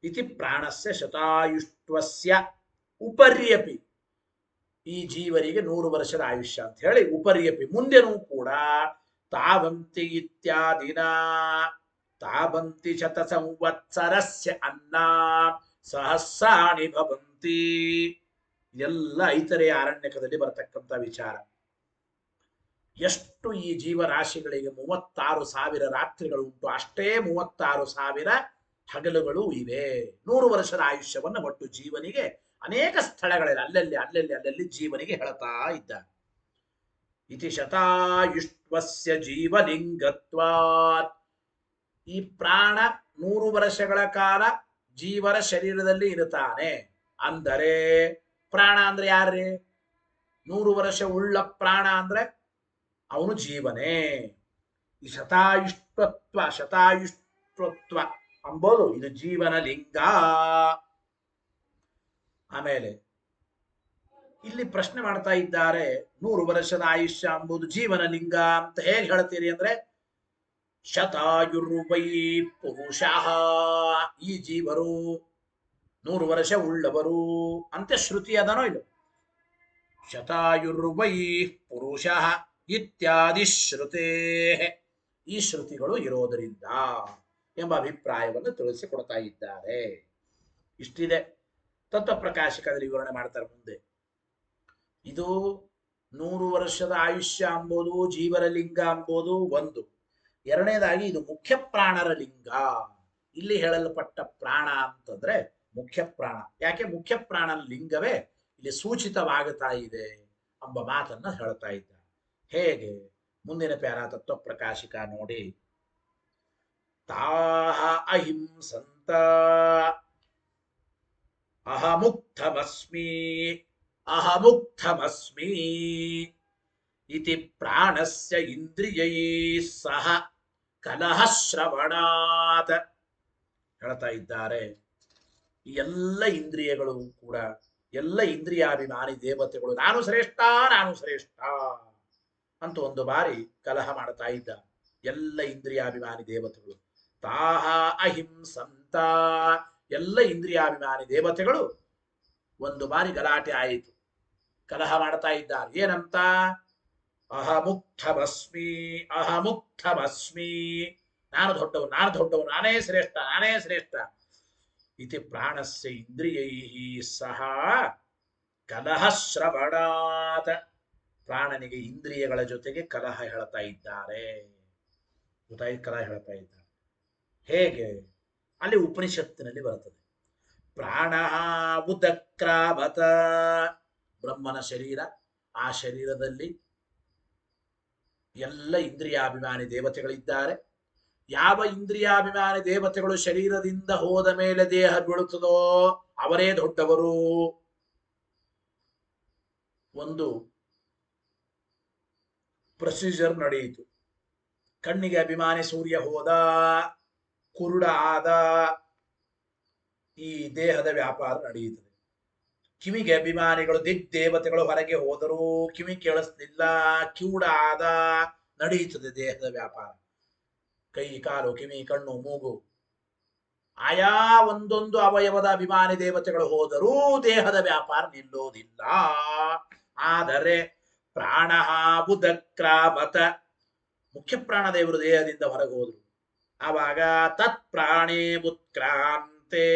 ಇತಿ ಪ್ರಾಣಸ್ಯ ಶತಾಯುಷ್ಟ್ವಸ್ಯ ಉಪರ್ಯಪಿ, ಈ ಜೀವರಿಗೆ 100 ವರ್ಷದ ಆಯುಷ್ಯ ಅಂತ ಹೇಳಿ ಉಪರ್ಯಪಿ ಮುಂದೆನೂ ಕೂಡ ತಾವಂತಿ ಇತ್ಯಾದಿನ ತಾವಂತಿ ಶತ ಸಂವತ್ಸರಸ್ಯ ಅನ್ನ ಸಹಸ್ರಾಣಿ ಭವಂತಿ. ಎಲ್ಲ ಐತರೆಯ ಅರಣ್ಯಕದಲ್ಲಿ ಬರತಕ್ಕಂಥ ವಿಚಾರ. ಎಷ್ಟು ಈ ಜೀವರಾಶಿಗಳಿಗೆ 36,000 ರಾತ್ರಿಗಳು ಉಂಟು, ಅಷ್ಟೇ 36,000 ಹಗಲುಗಳು ಇವೆ. 100 ವರ್ಷದ ಆಯುಷ್ಯವನ್ನು ಒಟ್ಟು ಜೀವನಿಗೆ ಅನೇಕ ಸ್ಥಳಗಳಲ್ಲಿ ಅಲ್ಲಲ್ಲಿ ಜೀವನಿಗೆ ಹೇಳ್ತಾ ಇದ್ದ. ಇತಿ ಶತಾಯುಷ್ಟ್ವಸ್ಯ ಜೀವಲಿಂಗತ್ವಾತ್, ಈ ಪ್ರಾಣ 100 ವರ್ಷಗಳ ಕಾಲ ಜೀವನ ಶರೀರದಲ್ಲಿ ಇರುತ್ತಾನೆ. ಅಂದರೆ ಪ್ರಾಣ ಅಂದ್ರೆ ಯಾರ್ರಿ? 100 ವರ್ಷ ಉಳ್ಳ ಪ್ರಾಣ ಅಂದ್ರೆ ಅವನು ಜೀವನೇ. ಈ ಶತಾಯುಷ್ಟ್ವತ್ವ ಅಂಬೋದು ಇದು ಜೀವನ ಲಿಂಗ. ಆಮೇಲೆ ಇಲ್ಲಿ ಪ್ರಶ್ನೆ ಮಾಡ್ತಾ ಇದ್ದಾರೆ, 100 ವರ್ಷದ ಆಯುಷ್ಯ ಎಂಬುದು ಜೀವನ ಲಿಂಗ ಅಂತ ಹೇಗೆ ಹೇಳ್ತೀರಿ ಅಂದ್ರೆ, ಶತಾಯುರ್ವೈ ಪುರುಷ, ಈ ಜೀವರು 100 ವರ್ಷ ಉಳ್ಳವರು ಅಂತ ಶ್ರುತಿ ಅದನೋ ಇದು. ಶತಾಯುರ್ವೈ ಪುರುಷ ಇತ್ಯಾದಿ ಶ್ರುತೇ, ಈ ಶ್ರುತಿಗಳು ಇರೋದರಿಂದ ಎಂಬ ಅಭಿಪ್ರಾಯವನ್ನು ತಿಳಿಸಿಕೊಡ್ತಾ ಇದ್ದಾರೆ. ಇಷ್ಟಿದೆ. ತತ್ವಪ್ರಕಾಶಕದಲ್ಲಿ ವಿವರಣೆ ಮಾಡ್ತಾರೆ ಮುಂದೆ. ಇದು 100 ವರ್ಷದ ಆಯುಷ್ಯ ಅಂಬೋದು ಜೀವನ ಲಿಂಗ ಅಂಬೋದು ಒಂದು. ಎರಡನೇದಾಗಿ ಇದು ಮುಖ್ಯ ಪ್ರಾಣರ ಲಿಂಗ. ಇಲ್ಲಿ ಹೇಳಲ್ಪಟ್ಟ ಪ್ರಾಣ ಅಂತಂದ್ರೆ ಮುಖ್ಯ ಪ್ರಾಣ. ಯಾಕೆ ಮುಖ್ಯ ಪ್ರಾಣನ ಲಿಂಗವೇ ಇಲ್ಲಿ ಸೂಚಿತವಾಗುತ್ತಾ ಇದೆ ಎಂಬ ಮಾತನ್ನ ಹೇಳ್ತಾ ಇದ್ದ. ಹೇಗೆ? ಮುಂದಿನ ಪ್ಯಾರ ತತ್ವಪ್ರಕಾಶಿಕ ನೋಡಿ. ತಾಹ ಅಹಿಂಸಂತ ಅಹಮುಕ್ತಮಸ್ಮಿ ಅಹಮುಕ್ತಮಸ್ಮಿ ಇತಿ ಪ್ರಾಣಸ್ಯ ಇಂದ್ರಿಯೈ ಸಹ ಕಲಹ ಶ್ರವಣಾತ್ ಹೇಳ್ತಾ ಇದ್ದಾರೆ. ಈ ಎಲ್ಲ ಇಂದ್ರಿಯಗಳು ಕೂಡ, ಎಲ್ಲ ಇಂದ್ರಿಯಾಭಿಮಾನಿ ದೇವತೆಗಳು ನಾನು ಶ್ರೇಷ್ಠ ನಾನು ಶ್ರೇಷ್ಠ ಅಂತ ಒಂದು ಬಾರಿ ಕಲಹ ಮಾಡ್ತಾ ಇದ್ದ. ಎಲ್ಲ ಇಂದ್ರಿಯಾಭಿಮಾನಿ ದೇವತೆಗಳು ತಾಹ ಅಹಿಂಸಂತ, ಎಲ್ಲ ಇಂದ್ರಿಯಾಭಿಮಾನಿ ದೇವತೆಗಳು ಒಂದು ಬಾರಿ ಗಲಾಟೆ ಆಯಿತು, ಕಲಹ ಮಾಡ್ತಾ ಇದ್ದಾರೆ. ಏನಂತ? ಅಹಮುಕ್ತಮಸ್ಮಿ ಅಹಮುಕ್ತಮಸ್ಮಿ, ನಾನು ದೊಡ್ಡವನು ನಾನು ದೊಡ್ಡವನು, ನಾನೇ ಶ್ರೇಷ್ಠ ನಾನೇ ಶ್ರೇಷ್ಠ. ಇತಿ ಪ್ರಾಣಸ್ಯ ಇಂದ್ರಿಯೈ ಸಹ ಕಲಹ ಶ್ರವಣಾತ್, ಪ್ರಾಣನಿಗೆ ಇಂದ್ರಿಯಗಳ ಜೊತೆಗೆ ಕಲಹ ಹೇಳ್ತಾ ಇದ್ದಾರೆ. ಗೊತ್ತಾಯ್ತು? ಕಲಹ ಹೇಳ್ತಾ ಇದ್ದಾರೆ. ಹೇಗೆ? ಅಲ್ಲಿ ಉಪನಿಷತ್ತಿನಲ್ಲಿ ಬರುತ್ತದೆ. ಪ್ರಾಣ ಉದಕ್ರಾಮತ, ಬ್ರಹ್ಮನ ಶರೀರ, ಆ ಶರೀರದಲ್ಲಿ ಎಲ್ಲ ಇಂದ್ರಿಯಾಭಿಮಾನಿ ದೇವತೆಗಳಿದ್ದಾರೆ. ಯಾವ ಇಂದ್ರಿಯಾಭಿಮಾನಿ ದೇವತೆಗಳು ಶರೀರದಿಂದ ಹೋದ ಮೇಲೆ ದೇಹ ಬೀಳುತ್ತದೋ ಅವರೇ ದೊಡ್ಡವರು. ಒಂದು ಪ್ರೊಸೀಜರ್ ನಡೆಯಿತು. ಕಣ್ಣಿಗೆ ಅಭಿಮಾನಿ ಸೂರ್ಯ ಹೋದ, ಕುರುಡ ಆದ, ಈ ದೇಹದ ವ್ಯಾಪಾರ ನಡೆಯುತ್ತದೆ. ಕಿವಿಗೆ ಅಭಿಮಾನಿಗಳು ದಿಗ್ದೇವತೆಗಳು ಹೊರಗೆ ಹೋದರೂ ಕಿವಿ ಕೇಳಿಸ್ಲಿಲ್ಲ, ಕಿವುಡ ಆದ, ನಡೆಯುತ್ತದೆ ದೇಹದ ವ್ಯಾಪಾರ. ಕೈ ಕಾಲು ಕಿವಿ ಕಣ್ಣು ಮೂಗು ಆಯಾ ಒಂದೊಂದು ಅವಯವದ ಅಭಿಮಾನಿ ದೇವತೆಗಳು ಹೋದರೂ ದೇಹದ ವ್ಯಾಪಾರ ನಿಲ್ಲೋದಿಲ್ಲ. ಆದರೆ ಪ್ರಾಣ ಬುಧಕ್ರಾಮತ, ಮುಖ್ಯ ಪ್ರಾಣದೇವರು ದೇಹದಿಂದ ಹೊರಗೆ ಹೋದ್ರು. ಆವಾಗ ತತ್ ಪ್ರಾಣೇ ಉತ್ಕ್ರಾಂತೆ,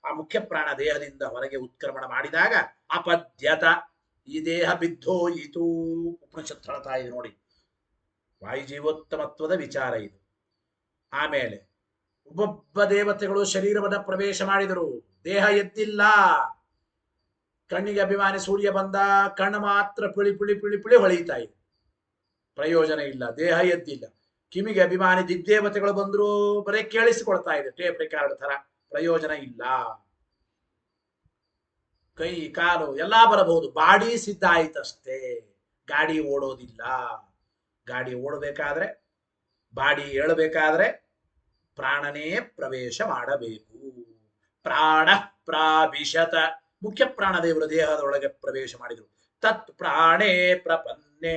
ಆ ಮುಖ್ಯ ಪ್ರಾಣ ದೇಹದಿಂದ ಹೊರಗೆ ಉತ್ಕ್ರಮಣ ಮಾಡಿದಾಗ ಅಪದ್ಯತ, ಈ ದೇಹ ಬಿದ್ದೋಯಿತು. ಉಪನಿಷತ್ ಹೇಳ್ತಾ ಇದೆ ನೋಡಿ. ವಾಯುಜೀವೋತ್ತಮತ್ವದ ವಿಚಾರ ಇದು. ಆಮೇಲೆ ಒಬ್ಬೊಬ್ಬ ದೇವತೆಗಳು ಶರೀರವನ್ನ ಪ್ರವೇಶ ಮಾಡಿದರು, ದೇಹ ಎದ್ದಿಲ್ಲ. ಕಣ್ಣಿಗೆ ಅಭಿಮಾನಿ ಸೂರ್ಯ ಬಂದ, ಕಣ್ಣು ಮಾತ್ರ ಪಿಳಿ ಪಿಳಿ ಪಿಳಿ ಪಿಳಿ ಹೊಳೆಯುತ್ತಾ ಇದೆ, ಪ್ರಯೋಜನ ಇಲ್ಲ, ದೇಹ ಎದ್ದಿಲ್ಲ. ಕಿವಿಗೆ ಅಭಿಮಾನಿ ದಿಗ್ದೇವತೆಗಳು ಬಂದ್ರು, ಬರೀ ಕೇಳಿಸಿಕೊಳ್ತಾ ಇದೆ ಟೇಪ್ ರೆಕಾರ್ಡ್ ತರ, ಪ್ರಯೋಜನ ಇಲ್ಲ. ಕೈ ಕಾಲು ಎಲ್ಲಾ ಬರಬಹುದು, ಬಾಡಿ ಸಿದ್ಧ ಆಯ್ತಷ್ಟೇ, ಗಾಡಿ ಓಡೋದಿಲ್ಲ. ಗಾಡಿ ಓಡಬೇಕಾದ್ರೆ, ಬಾಡಿ ಏಳಬೇಕಾದ್ರೆ ಪ್ರಾಣನೇ ಪ್ರವೇಶ ಮಾಡಬೇಕು. ಪ್ರಾಣ ಪ್ರಾವಿಶತ, ಮುಖ್ಯ ಪ್ರಾಣದೇವರು ದೇಹದೊಳಗೆ ಪ್ರವೇಶ ಮಾಡಿದರು. ತತ್ ಪ್ರಾಣೇ ಪ್ರಪನ್ನೇ,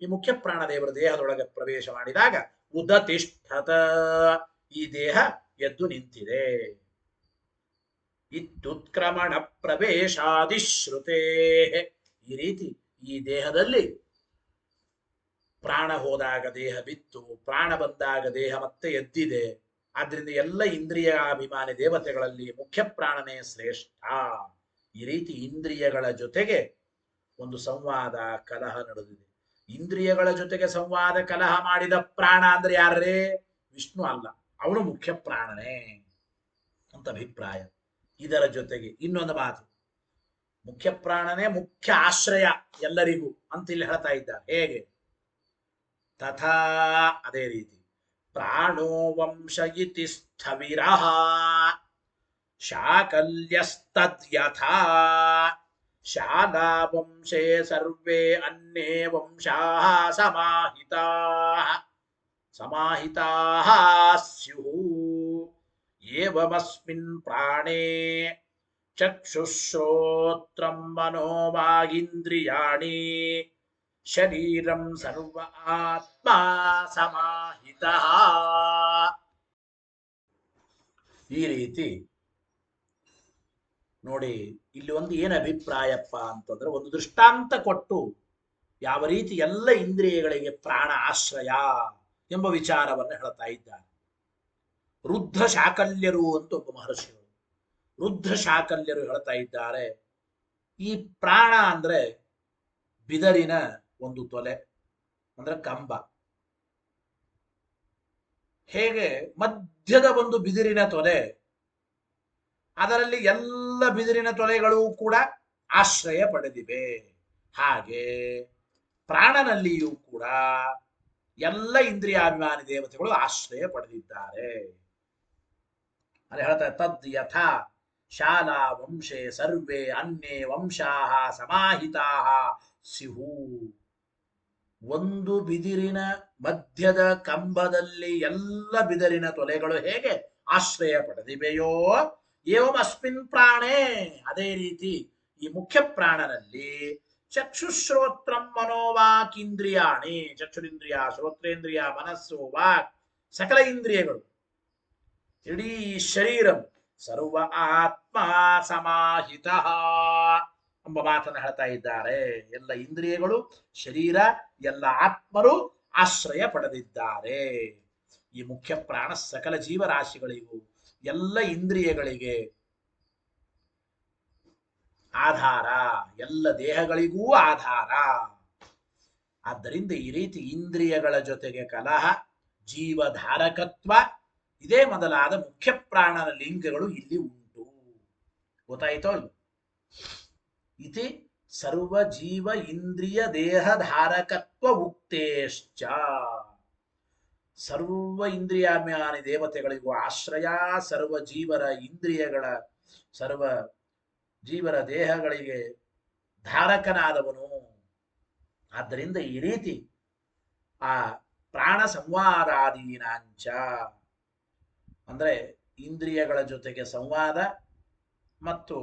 ಈ ಮುಖ್ಯ ಪ್ರಾಣದೇವರು ದೇಹದೊಳಗೆ ಪ್ರವೇಶ ಮಾಡಿದಾಗ ಉದತಿಷ್ಠತ, ಈ ದೇಹ ಎದ್ದು ನಿಂತಿದೆ. ಇತ್ಯುತ್ಕ್ರಮಣ ಪ್ರವೇಶಾದಿಶ್ರುತೇ, ಈ ರೀತಿ ಈ ದೇಹದಲ್ಲಿ ಪ್ರಾಣ ಹೋದಾಗ ದೇಹ ಬಿತ್ತು, ಪ್ರಾಣ ಬಂದಾಗ ದೇಹ ಮತ್ತೆ ಎದ್ದಿದೆ. ಆದ್ರಿಂದ ಎಲ್ಲ ಇಂದ್ರಿಯ ಅಭಿಮಾನಿ ದೇವತೆಗಳಲ್ಲಿ ಮುಖ್ಯ ಪ್ರಾಣನೇ ಶ್ರೇಷ್ಠ. ಈ ರೀತಿ ಇಂದ್ರಿಯಗಳ ಜೊತೆಗೆ ಒಂದು ಸಂವಾದ ಕಲಹ ನಡೆದಿದೆ. ಇಂದ್ರಿಯಗಳ ಜೊತೆಗೆ ಸಂವಾದ ಕಲಹ ಮಾಡಿದ ಪ್ರಾಣ ಅಂದ್ರೆ ಯಾರೇ? ವಿಷ್ಣು ಅಲ್ಲ, ಅವನು ಮುಖ್ಯ ಪ್ರಾಣನೇ ಅಂತ ಅಭಿಪ್ರಾಯ. ಇದರ ಜೊತೆಗೆ ಇನ್ನೊಂದು ಮಾತು, ಮುಖ್ಯ ಪ್ರಾಣನೇ ಮುಖ್ಯ ಆಶ್ರಯ ಎಲ್ಲರಿಗೂ ಅಂತ ಇಲ್ಲಿ ಹೇಳ್ತಾ ಇದ್ದಾರೆ. ಹೇಗೆ? ತಥಾ, ಅದೇ ರೀತಿ ಪ್ರಾಣೋ ವಂಶ ಇತಿ ಸ್ಥವಿರಃ ಶಾಕಲ್ಯಸ್ತದ್ಯಥಾ ಶಾಲಾವಂಶೇ ಸರ್ವೇ ಅನ್ಯೇ ವಂಶಾಃ ಸಮಾಹಿತಾಃ ಸ್ಯುಃ ಏವಮಸ್ಮಿನ್ ಪ್ರಾಣೇ ಚಕ್ಷುಶ್ರೋತ್ರಂ ಮನೋವಾಗೀಂದ್ರಿಯಾಣಿ ಶರೀರಂ ಸರ್ವ ಆತ್ಮ ಸಮಾಹಿತಃ. ಈ ರೀತಿ ನೋಡಿ, ಇಲ್ಲಿ ಒಂದು ಏನು ಅಭಿಪ್ರಾಯಪ್ಪ ಅಂತಂದ್ರೆ, ಒಂದು ದೃಷ್ಟಾಂತ ಕೊಟ್ಟು ಯಾವ ರೀತಿ ಎಲ್ಲ ಇಂದ್ರಿಯಗಳಿಗೆ ಪ್ರಾಣ ಆಶ್ರಯ ಎಂಬ ವಿಚಾರವನ್ನು ಹೇಳ್ತಾ ಇದ್ದಾರೆ. ರುದ್ಧ ಶಾಕಲ್ಯರು ಅಂತ ಒಬ್ಬ ಮಹರ್ಷಿಗಳು, ರುದ್ಧ ಶಾಕಲ್ಯರು ಹೇಳ್ತಾ ಇದ್ದಾರೆ, ಈ ಪ್ರಾಣ ಅಂದ್ರೆ ಬಿದರಿನ ಒಂದು ತೊಲೆ ಅಂದ್ರೆ ಕಂಬ. ಹೇಗೆ ಮಧ್ಯದ ಒಂದು ಬಿದಿರಿನ ತೊಲೆ, ಅದರಲ್ಲಿ ಎಲ್ಲ ಬಿದಿರಿನ ತೊಲೆಗಳು ಕೂಡ ಆಶ್ರಯ ಪಡೆದಿವೆ, ಹಾಗೆ ಪ್ರಾಣನಲ್ಲಿಯೂ ಕೂಡ ಎಲ್ಲ ಇಂದ್ರಿಯಾಭಿಮಾನಿ ದೇವತೆಗಳು ಆಶ್ರಯ ಪಡೆದಿದ್ದಾರೆ. ಅಲ್ಲಿ ಹೇಳ್ತಾರೆ, ತದ್ ಯಥಾ ಶಾಲಾ ವಂಶೇ ಸರ್ವೇ ಅನ್ಯೇ ವಂಶಾಃ ಸಮಾಹಿತಾಃ ಸ್ಯುಹು. ಒಂದು ಬಿದಿರಿನ ಮಧ್ಯದ ಕಂಬದಲ್ಲಿ ಎಲ್ಲ ಬಿದಿರಿನ ತೊಲೆಗಳು ಹೇಗೆ ಆಶ್ರಯ ಪಡೆದಿವೆಯೋ, ಏವಂ ಅಸ್ಮಿನ್ ಪ್ರಾಣೇ, ಅದೇ ರೀತಿ ಈ ಮುಖ್ಯ ಪ್ರಾಣನಲ್ಲಿ ಚಕ್ಷುಶ್ರೋತ್ರಂ ಮನೋವಾಕೀಂದ್ರಿಯಾಣಿ, ಚಕ್ಷುರಿಂದ್ರಿಯ, ಶ್ರೋತ್ರೇಂದ್ರಿಯ, ಮನಸ್ಸು, ವಾಕ್, ಸಕಲ ಇಂದ್ರಿಯಗಳು, ಇಡೀ ಶರೀರಂ ಸರ್ವ ಆತ್ಮ ಸಮಾಹಿತಃ ಎಂಬ ಮಾತನ್ನು ಹೇಳ್ತಾ ಇದ್ದಾರೆ. ಎಲ್ಲ ಇಂದ್ರಿಯಗಳು, ಶರೀರ, ಎಲ್ಲ ಆತ್ಮರು ಆಶ್ರಯ ಪಡೆದಿದ್ದಾರೆ. ಈ ಮುಖ್ಯ ಪ್ರಾಣ ಸಕಲ ಜೀವರಾಶಿಗಳಿಗೂ ಎಲ್ಲ ಇಂದ್ರಿಯಗಳಿಗೆ ಆಧಾರ, ಎಲ್ಲ ದೇಹಗಳಿಗೂ ಆಧಾರ. ಆದ್ದರಿಂದ ಈ ರೀತಿ ಇಂದ್ರಿಯಗಳ ಜೊತೆಗೆ ಕಲಹ, ಜೀವಧಾರಕತ್ವ, ಇದೇ ಮೊದಲಾದ ಮುಖ್ಯ ಪ್ರಾಣನ ಲಿಂಗಗಳು ಇಲ್ಲಿ ಉಂಟು. ಗೊತ್ತಾಯಿತೋ? ಇತಿ ಸರ್ವ ಜೀವ ಇಂದ್ರಿಯ ದೇಹಧಾರಕತ್ವ ಉಕ್ತೇಶ್ಚ. ಸರ್ವ ಇಂದ್ರಿಯಾಭಿಮಾನಿ ದೇವತೆಗಳಿಗೂ ಆಶ್ರಯ, ಸರ್ವ ಜೀವರ ಇಂದ್ರಿಯಗಳ, ಸರ್ವ ಜೀವರ ದೇಹಗಳಿಗೆ ಧಾರಕನಾದವನು. ಆದ್ದರಿಂದ ಈ ರೀತಿ ಆ ಪ್ರಾಣ ಸಂವಾದಾದೀನಾಂಚ ಅಂದ್ರೆ ಇಂದ್ರಿಯಗಳ ಜೊತೆಗೆ ಸಂವಾದ ಮತ್ತು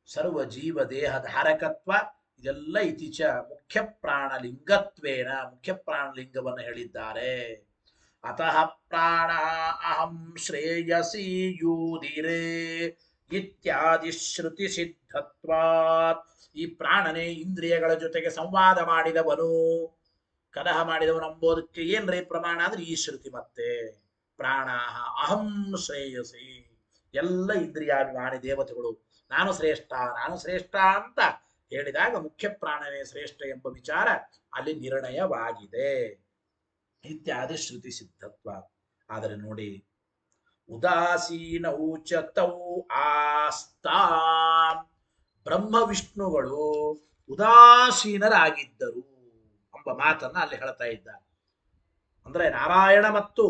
ಸರ್ವ ಜೀವ ದೇಹ ಧಾರಕತ್ವ, ಇದೆಲ್ಲ ಇತಿಚ ಮುಖ್ಯ ಪ್ರಾಣಲಿಂಗತ್ವೇನ, ಮುಖ್ಯ ಪ್ರಾಣಲಿಂಗವನ್ನು ಹೇಳಿದ್ದಾರೆ. ಅತಃ ಪ್ರಾಣ ಅಹಂ ಶ್ರೇಯಸಿ ಯೂದಿರೇ ಇತ್ಯಾದಿ ಶ್ರುತಿ ಸಿದ್ಧತ್ವಾತ್. ಈ ಪ್ರಾಣನೇ ಇಂದ್ರಿಯಗಳ ಜೊತೆಗೆ ಸಂವಾದ ಮಾಡಿದವನು, ಕಲಹ ಮಾಡಿದವನು ಎಂಬುದಕ್ಕೆ ಏನ್ರಿ ಪ್ರಮಾಣ ಅಂದ್ರೆ ಈ ಶ್ರುತಿ. ಮತ್ತೆ ಪ್ರಾಣ ಅಹಂ ಶ್ರೇಯಸಿ, ಎಲ್ಲ ಇಂದ್ರಿಯಾಭಿಮಾನಿ ದೇವತೆಗಳು ನಾನು ಶ್ರೇಷ್ಠ, ನಾನು ಶ್ರೇಷ್ಠ ಅಂತ ಹೇಳಿದಾಗ ಮುಖ್ಯ ಪ್ರಾಣನೇ ಶ್ರೇಷ್ಠ ಎಂಬ ವಿಚಾರ ಅಲ್ಲಿ ನಿರ್ಣಯವಾಗಿದೆ. ಇತ್ಯಾದಿ ಶ್ರುತಿ ಸಿದ್ಧತ್ವ. ಆದರೆ ನೋಡಿ, ಉದಾಸೀನೌ ಚ ತೌ ಆಸ್ತಾಂ, ಬ್ರಹ್ಮ ವಿಷ್ಣುಗಳು ಉದಾಸೀನರಾಗಿದ್ದರು ಎಂಬ ಮಾತನ್ನ ಅಲ್ಲಿ ಹೇಳ್ತಾ ಇದ್ದಾರೆ. ಅಂದ್ರೆ ನಾರಾಯಣ ಮತ್ತು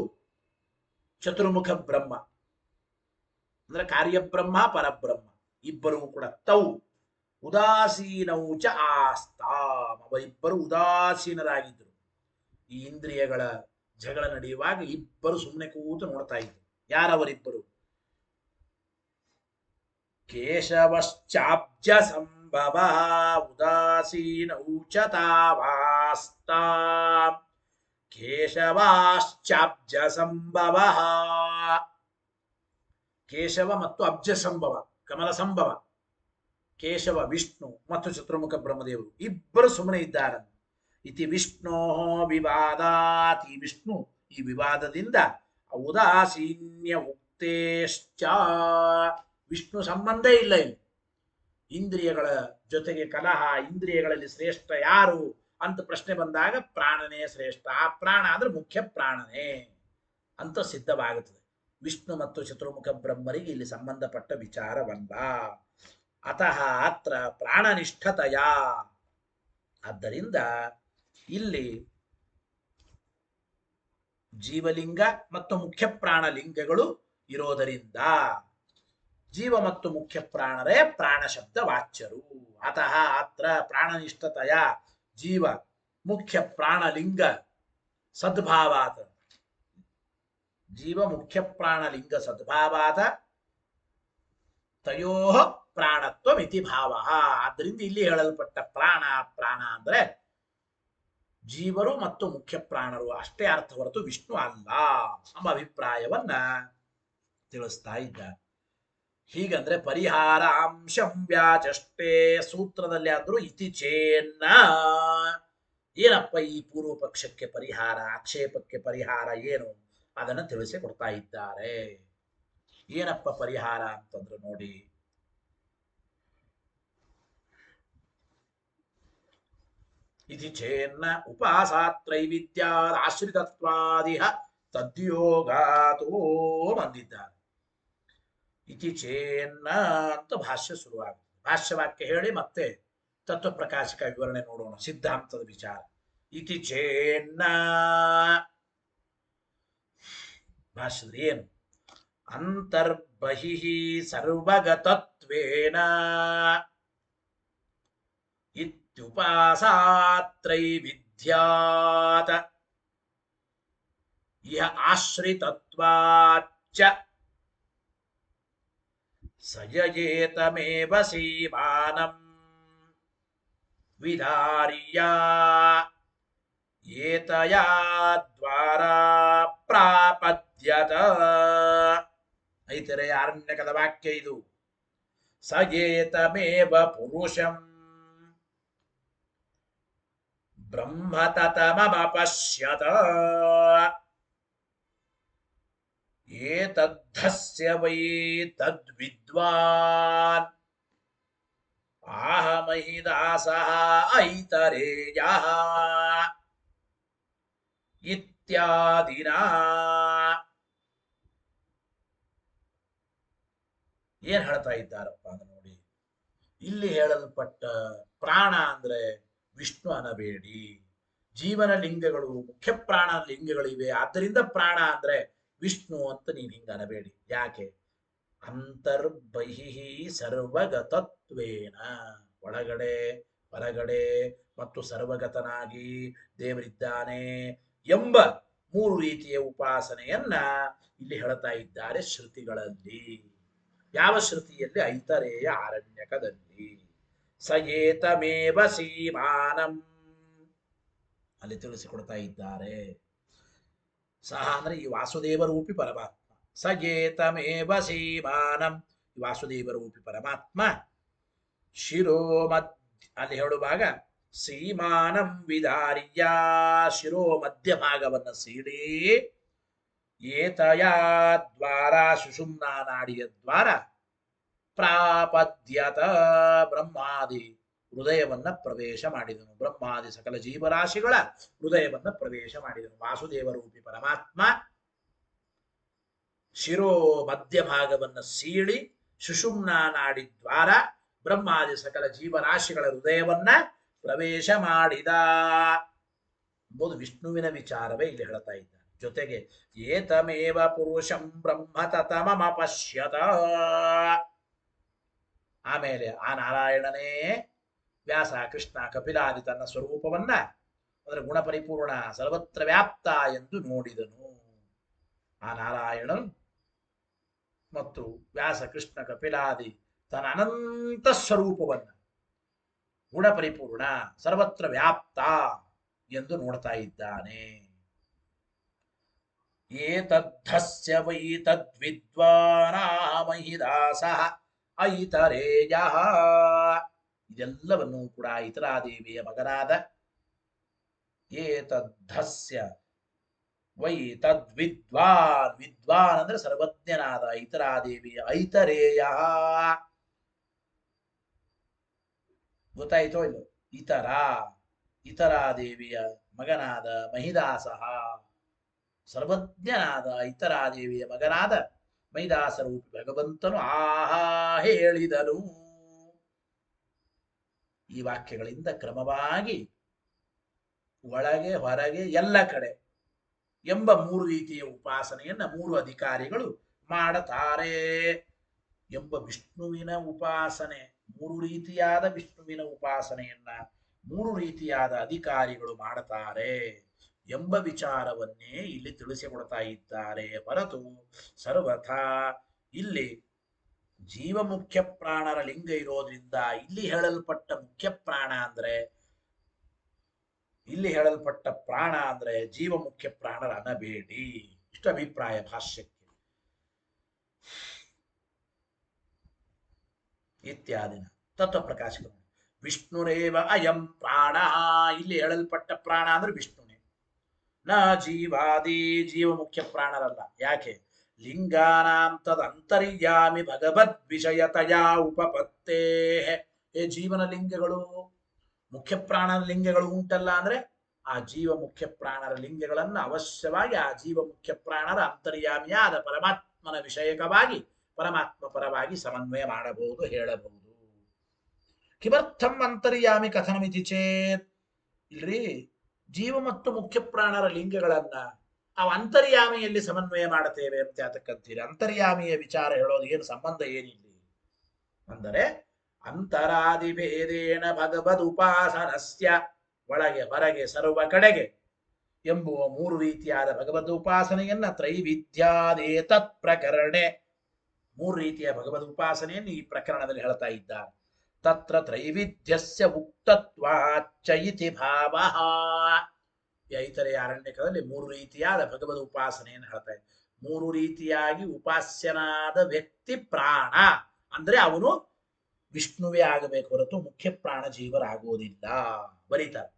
ಚತುರ್ಮುಖ ಬ್ರಹ್ಮ ಅಂದ್ರೆ ಕಾರ್ಯಬ್ರಹ್ಮ ಪರಬ್ರಹ್ಮ ಇಬ್ಬರೂ ಕೂಡ ತೌ ಉದಾಸೀನೌ ಚ ಆಸ್ತಾಂ, ಅವರಿಬ್ಬರು ಉದಾಸೀನರಾಗಿದ್ದರು. ಈ ಇಂದ್ರಿಯಗಳ ಜಗಳ ನಡೆಯುವಾಗ ಇಬ್ಬರು ಸುಮ್ಮನೆ ಕೂತು ನೋಡ್ತಾ ಇದ್ರು. ಯಾರವರಿಬ್ಬರು? ಕೇಶವಶ್ಚಾಬ್ಜ ಸಂಭವ ಉದಾಸೀನೌ ಚ ತಾವಾಸ್ತಾಂ, ಕೇಶವಾಶ್ಚಾಬ್ಜ ಸಂಭವ. ಕೇಶವ ಮತ್ತು ಅಬ್ಜ ಸಂಭವ, ಕಮಲ ಸಂಭವ, ಕೇಶವ ವಿಷ್ಣು ಮತ್ತು ಚತುರ್ಮುಖ ಬ್ರಹ್ಮದೇವರು ಇಬ್ಬರು ಸುಮ್ಮನೆ ಇದ್ದಾರೆ. ಇತಿ ವಿಷ್ಣೋ ವಿವಾದಾತ್, ಈ ವಿಷ್ಣು ಈ ವಿವಾದದಿಂದ ಔದಾಸೀನ್ಯ ಉಕ್ತೇಶ್ಚ, ವಿಷ್ಣು ಸಂಬಂಧ ಇಲ್ಲ ಇಲ್ಲಿ. ಇಂದ್ರಿಯಗಳ ಜೊತೆಗೆ ಕಲಹ, ಇಂದ್ರಿಯಗಳಲ್ಲಿ ಶ್ರೇಷ್ಠ ಯಾರು ಅಂತ ಪ್ರಶ್ನೆ ಬಂದಾಗ ಪ್ರಾಣನೇ ಶ್ರೇಷ್ಠ, ಆ ಪ್ರಾಣ ಅಂದ್ರೆ ಮುಖ್ಯ ಪ್ರಾಣನೇ ಅಂತ ಸಿದ್ಧವಾಗುತ್ತದೆ. ವಿಷ್ಣು ಮತ್ತು ಚತುರ್ಮುಖ ಬ್ರಹ್ಮರಿಗೆ ಇಲ್ಲಿ ಸಂಬಂಧಪಟ್ಟ ವಿಚಾರವಲ್ಲ. ಅತಃ ಅತ್ರ ಪ್ರಾಣನಿಷ್ಠತೆಯ, ಆದ್ದರಿಂದ ಇಲ್ಲಿ ಜೀವಲಿಂಗ ಮತ್ತು ಮುಖ್ಯ ಪ್ರಾಣಲಿಂಗಗಳು ಇರೋದರಿಂದ ಜೀವ ಮತ್ತು ಮುಖ್ಯ ಪ್ರಾಣರೇ ಪ್ರಾಣ ಶಬ್ದ ವಾಚ್ಯರು. ಅತಃ ಅತ್ರ ಪ್ರಾಣನಿಷ್ಠತೆಯ ಜೀವ ಮುಖ್ಯ ಪ್ರಾಣಲಿಂಗ ಸದ್ಭಾವಾತ್ ಜೀವ ಮುಖ್ಯ ಪ್ರಾಣಲಿಂಗ ಸದ್ಭಾವಾದ ತಯೋ ಪ್ರಾಣತ್ವಮಿತಿ ಭಾವ. ಆದ್ದರಿಂದ ಇಲ್ಲಿ ಹೇಳಲ್ಪಟ್ಟ ಪ್ರಾಣ ಪ್ರಾಣ ಅಂದ್ರೆ ಜೀವರು ಮತ್ತು ಮುಖ್ಯ ಪ್ರಾಣರು ಅಷ್ಟೇ ಅರ್ಥ ಹೊರತು ವಿಷ್ಣು ಅಲ್ಲ ಎಂಬ ಅಭಿಪ್ರಾಯವನ್ನ ತಿಳಿಸ್ತಾ ಇದ್ದ. ಹೀಗಂದ್ರೆ ಪರಿಹಾರ ಅಂಶಂ ವ್ಯಾಚಷ್ಟೇ ಸೂತ್ರದಲ್ಲಿ ಆದ್ರೂ ಇತಿ ಚೇನ್ನ. ಏನಪ್ಪ ಈ ಪೂರ್ವ ಪಕ್ಷಕ್ಕೆ ಪರಿಹಾರ, ಆಕ್ಷೇಪಕ್ಕೆ ಪರಿಹಾರ ಏನು ಅದನ್ನು ತಿಳಿಸಿಕೊಡ್ತಾ ಇದ್ದಾರೆ. ಏನಪ್ಪ ಪರಿಹಾರ ಅಂತಂದ್ರೆ ನೋಡಿ, ಇತಿ ಚೇನ್ನ ಉಪಾಸಾತ್ರೈವಿದ್ಯಾಶ್ರಿತತ್ವಾದಿಹ ತದ್ಯೋಗಾತೋ ಬಂದಿದ್ದಾರೆ. ಇತಿ ಚೇನ್ನ ಅಂತ ಭಾಷ್ಯ ಶುರುವಾಗುತ್ತೆ. ಭಾಷ್ಯವಾಕ್ಯ ಹೇಳಿ ಮತ್ತೆ ತತ್ವ ಪ್ರಕಾಶಕ ವಿವರಣೆ ನೋಡೋಣ, ಸಿದ್ಧಾಂತದ ವಿಚಾರ. ಇತಿ ಚೇನ್ನ ಭಾಷ್ಯದ ಏನು? ಅಂತರ್ಬಹಿಃ ಸರ್ವಗತತ್ವೇನ ಇತ್ಯುಪಾಸಾತ್ರೈವಿಧ್ಯಾತ್ ಇಹ ಆಶ್ರಿತತ್ವಾಚ್ಚ ಸಯಯೇತಮೇವ ಸೀಮಾನಂ ವಿಧಾರ್ಯ ಏತಯಾ ದ್ವಾರಾ ಪ್ರಾಪದ್ಯತ. ಐತರೆ ಆರಣ್ಯಕದ ವಾಕ್ಯ ಇದು. ಸಯೇತಮೇವ ಪುರುಷಂ ಬ್ರಹ್ಮತತಮಪಶ್ಯತ ಏತದ್ಧಸ್ಯ ವೈ ತದ್ವಿದ್ವಾನ್ ಆಹಮಹಿದಾಸಃ ಐತರೇಯಃ ಇತ್ಯಾದಿನಾ. ಏನ್ ಹೇಳ್ತಾ ಇದ್ದಾರಪ್ಪ ಅಂದ್ರೆ ನೋಡಿ, ಇಲ್ಲಿ ಹೇಳಲ್ಪಟ್ಟ ಪ್ರಾಣ ಅಂದ್ರೆ ವಿಷ್ಣು ಅನಬೇಡಿ. ಜೀವನ ಲಿಂಗಗಳು ಮುಖ್ಯ ಪ್ರಾಣ ಲಿಂಗಗಳಿವೆ, ಆದ್ದರಿಂದ ಪ್ರಾಣ ಅಂದ್ರೆ ವಿಷ್ಣು ಅಂತ ನೀನ್ ಹಿಂಗ ಅನಬೇಡಿ. ಯಾಕೆ? ಅಂತರ್ಬಹಿಃ ಸರ್ವಗತತ್ವೇನ, ಒಳಗಡೆ ಹೊರಗಡೆ ಮತ್ತು ಸರ್ವಗತನಾಗಿ ದೇವರಿದ್ದಾನೆ ಎಂಬ ಮೂರು ರೀತಿಯ ಉಪಾಸನೆಯನ್ನ ಇಲ್ಲಿ ಹೇಳ್ತಾ ಇದ್ದಾರೆ ಶ್ರುತಿಗಳಲ್ಲಿ. ಯಾವ ಶ್ರುತಿಯಲ್ಲಿ? ಐತರೇಯ ಆರಣ್ಯಕದಲ್ಲಿ. ಸಯೇತಮೇವ ಸೀಮಾನಂ ಅಲ್ಲಿ ತಿಳಿಸಿಕೊಡ್ತಾ ಇದ್ದಾರೆ. ಸಹ ಅಂದ್ರೆ ಈ ವಾಸುದೇವ ರೂಪಿ ಪರಮಾತ್ಮ. ಸಯೇತಮೇವ ಸೀಮಾನಂ, ಈ ವಾಸುದೇವ ರೂಪಿ ಪರಮಾತ್ಮ ಶಿರೋಮದ್ ಅಲ್ಲಿ ಹೇಳುವಾಗ ಸೀಮಾನಂ ವಿದಾರ್ಯ, ಶಿರೋ ಮಧ್ಯ ಭಾಗವನ್ನು ಸೀಳಿ ಏತಯ ದ್ವಾರ ಸುಷುಮ್ನಾ ನಾಡಿಯ ದ್ವಾರ ಪ್ರಾಪದ್ಯತ ಬ್ರಹ್ಮಾದಿ ಹೃದಯವನ್ನ ಪ್ರವೇಶ ಮಾಡಿದನು. ಬ್ರಹ್ಮಾದಿ ಸಕಲ ಜೀವರಾಶಿಗಳ ಹೃದಯವನ್ನ ಪ್ರವೇಶ ಮಾಡಿದನು. ವಾಸುದೇವ ರೂಪಿ ಪರಮಾತ್ಮ ಶಿರೋ ಮಧ್ಯ ಭಾಗವನ್ನು ಸೀಳಿ ಸುಷುಮ್ನಾ ನಾಡಿ ದ್ವಾರ ಬ್ರಹ್ಮಾದಿ ಸಕಲ ಜೀವರಾಶಿಗಳ ಹೃದಯವನ್ನ ಪ್ರವೇಶ ಮಾಡಿದ ಎಂಬುದು ವಿಷ್ಣುವಿನ ವಿಚಾರವೇ ಇಲ್ಲಿ ಹೇಳ್ತಾ ಇದ್ದಾರೆ. ಜೊತೆಗೆ ಏತಮೇವ ಪುರುಷಂ ಬ್ರಹ್ಮ ತತಮಪಶ್ಯತ, ಆಮೇಲೆ ಆ ನಾರಾಯಣನೇ ವ್ಯಾಸ ಕೃಷ್ಣ ಕಪಿಲಾದಿ ತನ್ನ ಸ್ವರೂಪವನ್ನ ಅದರ ಗುಣಪರಿಪೂರ್ಣ ಸರ್ವತ್ರ ವ್ಯಾಪ್ತ ಎಂದು ನೋಡಿದನು. ಆ ನಾರಾಯಣನು ಮತ್ತು ವ್ಯಾಸ ಕೃಷ್ಣ ಕಪಿಲಾದಿ ತನ್ನ ಅನಂತ ಸ್ವರೂಪವನ್ನ ಗುಣಪರಿಪೂರ್ಣ ಸರ್ವತ್ರ ವ್ಯಾಪ್ತ ಎಂದು ನೋಡ್ತಾ ಇದ್ದಾನೆ. ಏತದ್ಧಸ್ಯ ವೈ ತದ್ವಿದ್ವಾನಾಮಹಿದಾಸಃ ಐತರೇಯಃ, ಇದೆಲ್ಲವನ್ನು ಕೂಡ ಐತರಾದೇವಿಯ ಮಗನಾದ ಏತದ್ಧಸ್ಯ ವೈ ತದ್ವಿದ್ವಾನ್, ವಿದ್ವಾನ್ ಅಂದ್ರೆ ಸರ್ವಜ್ಞನಾದ ಐತರಾದೇವಿಯ ಐತರೇಯ. ಗೊತ್ತಾಯ್ತೋ ಇಲ್ಲ? ಇತರಾದೇವಿಯ ಮಗನಾದ ಮಹಿದಾಸಃ, ಸರ್ವಜ್ಞನಾದ ಇತರಾದೇವಿಯ ಮಗನಾದ ಮೈದಾಸ ರೂಪಿ ಭಗವಂತನು ಆಹಾ ಹೇಳಿದನು. ಈ ವಾಕ್ಯಗಳಿಂದ ಕ್ರಮವಾಗಿ ಒಳಗೆ ಹೊರಗೆ ಎಲ್ಲ ಕಡೆ ಎಂಬ ಮೂರು ರೀತಿಯ ಉಪಾಸನೆಯನ್ನ ಮೂರು ಅಧಿಕಾರಿಗಳು ಮಾಡುತ್ತಾರೆ ಎಂಬ ವಿಷ್ಣುವಿನ ಉಪಾಸನೆ, ಮೂರು ರೀತಿಯಾದ ವಿಷ್ಣುವಿನ ಉಪಾಸನೆಯನ್ನ ಮೂರು ರೀತಿಯಾದ ಅಧಿಕಾರಿಗಳು ಮಾಡುತ್ತಾರೆ ಎಂಬ ವಿಚಾರವನ್ನೇ ಇಲ್ಲಿ ತಿಳಿಸಿಕೊಡ್ತಾ ಇದ್ದಾರೆ ಹೊರತು ಸರ್ವಥಾ ಇಲ್ಲಿ ಜೀವ ಮುಖ್ಯ ಪ್ರಾಣರ ಲಿಂಗ ಇರೋದ್ರಿಂದ ಇಲ್ಲಿ ಹೇಳಲ್ಪಟ್ಟ ಮುಖ್ಯ ಪ್ರಾಣ ಅಂದ್ರೆ, ಇಲ್ಲಿ ಹೇಳಲ್ಪಟ್ಟ ಪ್ರಾಣ ಅಂದ್ರೆ ಜೀವ ಮುಖ್ಯ ಪ್ರಾಣರ ಅನ್ನಬೇಡಿ, ಇಷ್ಟು ಅಭಿಪ್ರಾಯ ಭಾಷ್ಯಕ್ಕೆ. ಇತ್ಯಾದಿನ ತತ್ವ ಪ್ರಕಾಶಕ ವಿಷ್ಣುರೇವ ಅಯಂ ಪ್ರಾಣ, ಇಲ್ಲಿ ಹೇಳಲ್ಪಟ್ಟ ಪ್ರಾಣ ಅಂದ್ರೆ ವಿಷ್ಣುನೇ, ನ ಜೀವಾದಿ ಜೀವ ಮುಖ್ಯ ಪ್ರಾಣರಲ್ಲ. ಯಾಕೆ? ಲಿಂಗಾನಾಂ ತದಂತರ್ಯಾಮಿ ಭಗವದ್ ವಿಷಯತಯ ಉಪಪತ್ತೇ. ಹೇ ಜೀವನ ಲಿಂಗಗಳು, ಮುಖ್ಯ ಪ್ರಾಣರ ಲಿಂಗಗಳು ಉಂಟಲ್ಲ ಅಂದ್ರೆ ಆ ಜೀವ ಮುಖ್ಯ ಪ್ರಾಣರ ಲಿಂಗಗಳನ್ನು ಅವಶ್ಯವಾಗಿ ಆ ಜೀವ ಮುಖ್ಯ ಪ್ರಾಣರ ಅಂತರ್ಯಾಮಿಯಾದ ಪರಮಾತ್ಮನ ವಿಷಯಕವಾಗಿ ಪರಮಾತ್ಮ ಪರವಾಗಿ ಸಮನ್ವಯ ಮಾಡಬಹುದು, ಹೇಳಬಹುದು. ಕಿಮರ್ಥಂ ಅಂತರ್ಯಾಮಿ ಕಥನಮಿತಿ ಚೇತ್, ಇಲ್ರಿ ಜೀವ ಮತ್ತು ಮುಖ್ಯ ಪ್ರಾಣರ ಲಿಂಗಗಳನ್ನ ಅವು ಅಂತರ್ಯಾಮಿಯಲ್ಲಿ ಸಮನ್ವಯ ಮಾಡುತ್ತೇವೆ ಅಂತ ಯಾತಕ್ಕಂತೀರಿ? ಅಂತರ್ಯಾಮಿಯ ವಿಚಾರ ಹೇಳೋದು ಏನು ಸಂಬಂಧ ಏನಿಲ್ಲಿ ಅಂದರೆ, ಅಂತರಾದಿ ಭೇದೇನ ಭಗವದ್ ಉಪಾಸನಸ್ಯ, ಒಳಗೆ ಹೊರಗೆ ಸರ್ವ ಕಡೆಗೆ ಎಂಬುವ ಮೂರು ರೀತಿಯಾದ ಭಗವದ್ ಉಪಾಸನೆಯನ್ನ ತ್ರೈವಿಧ್ಯಾದೇತತ್ ಪ್ರಕರಣೆ, ಮೂರು ರೀತಿಯ ಭಗವದ್ ಉಪಾಸನೆಯನ್ನು ಈ ಪ್ರಕರಣದಲ್ಲಿ ಹೇಳ್ತಾ ಇದ್ದಾರೆ. ತತ್ರ ತ್ರೈವಿಧ್ಯಸ್ಯ ಉಕ್ತತ್ವಾಚ್ಚ ಇತಿ ಭಾವಃ. ಈ ಐತರೆಯ ಅರಣ್ಯಕದಲ್ಲಿ ಮೂರು ರೀತಿಯಾದ ಭಗವದ್ ಉಪಾಸನೆಯನ್ನು ಹೇಳ್ತಾ ಇದ್ದಾರೆ. ಮೂರು ರೀತಿಯಾಗಿ ಉಪಾಸ್ಯನಾದ ವ್ಯಕ್ತಿ ಪ್ರಾಣ ಅಂದ್ರೆ ಅವನು ವಿಷ್ಣುವೇ ಆಗಬೇಕು ಹೊರತು ಮುಖ್ಯ ಪ್ರಾಣ ಜೀವರಾಗುವುದಿಲ್ಲ ಬರೀತಾರೆ.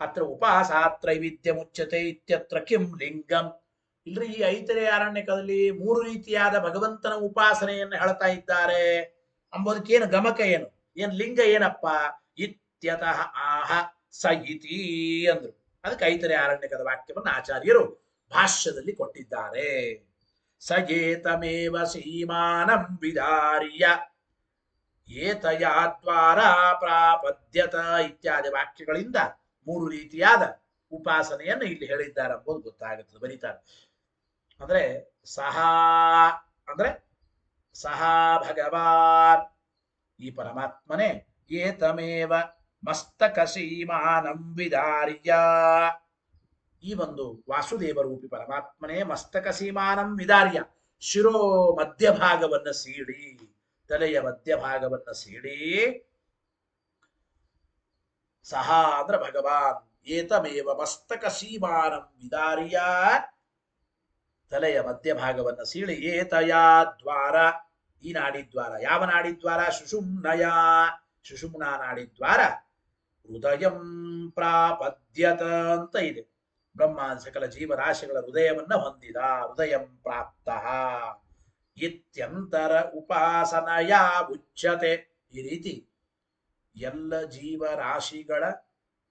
ಅತ್ರ ಉಪಾಸಾತ್ರೈವಿಧ್ಯ ಮುಚ್ಚತೆ ಇತ್ಯತ್ರ ಕಿಂ ಲಿಂಗಂ. ಇಲ್ರಿ ಈ ಐತರೆಯ ಅರಣ್ಯಕದಲ್ಲಿ ಮೂರು ರೀತಿಯಾದ ಭಗವಂತನ ಉಪಾಸನೆಯನ್ನು ಹೇಳ್ತಾ ಇದ್ದಾರೆ ಅಂಬೋದಕ್ಕೇನು ಗಮಕ ಏನು, ಏನ್ ಲಿಂಗ ಏನಪ್ಪ? ಇತ್ಯತಃ ಆಹ ಸ ಇತಿ ಅಂದ್ರು. ಅದಕ್ಕೆ ಐತರೆಯ ಅರಣ್ಯಕದ ವಾಕ್ಯವನ್ನು ಆಚಾರ್ಯರು ಭಾಷ್ಯದಲ್ಲಿ ಕೊಟ್ಟಿದ್ದಾರೆ. ಸಜೇತಮೇವ ಸೀಮಾನಂ ವಿದಾರ್ಯ ಏತಯಾದ್ವಾರ ಪ್ರಾಪದ್ಯತ ಇತ್ಯಾದಿ ವಾಕ್ಯಗಳಿಂದ ಮೂರು ರೀತಿಯಾದ ಉಪಾಸನೆಯನ್ನು ಇಲ್ಲಿ ಹೇಳಿದ್ದಾರೆ ಎಂಬುದು ಗೊತ್ತಾಗುತ್ತದೆ. ಬರೀತಾರೆ ಅಂದ್ರೆ ಸಹ ಭಗವಾನ್, ಈ ಪರಮಾತ್ಮನೇ ಏತಮೇವ ಮಸ್ತಕ ಸೀಮಾನಂ ವಿದಾರ್ಯ, ಈ ಒಂದು ವಾಸುದೇವ ರೂಪಿ ಪರಮಾತ್ಮನೇ ಮಸ್ತಕ ಸೀಮಾನಂ ವಿದಾರ್ಯ, ಶಿರೋ ಮಧ್ಯಭಾಗವನ್ನ ಸೀಳಿ, ತಲೆಯ ಮಧ್ಯಭಾಗವನ್ನ ಸೀಳಿ, ಸಹ ಅಂದ್ರೆ ಭಗವಾನ್, ಏತಮೇವ ಮಸ್ತಕ ಸೀಮಾನಂ ವಿದಾರ್ಯ, ತಲೆಯ ಮಧ್ಯಭಾಗವನ್ನ ಸೀಳಿ, ಏತಯಾ ದ್ವಾರ, ಈ ನಾಡಿದ್ವಾರ, ಯಾವ ನಾಡಿದ್ವಾರ? ಸುಷುಮ್ನಯ, ಸುಷುಮ್ನಾ ನಾಡಿದ್ವಾರ ಹೃದಯಂ ಪ್ರಾಪದ್ಯತ ಅಂತ ಇದೆ. ಬ್ರಹ್ಮ ಸಕಲ ಜೀವರಾಶಿಗಳ ಹೃದಯವನ್ನ ಹೊಂದಿದ, ಹೃದಯಂ ಪ್ರಾಪ್ತ ಇತ್ಯಂತರ ಉಪಾಸನಯ ಉಚ್ಯತೆ. ಈ ರೀತಿ ಎಲ್ಲ ಜೀವರಾಶಿಗಳ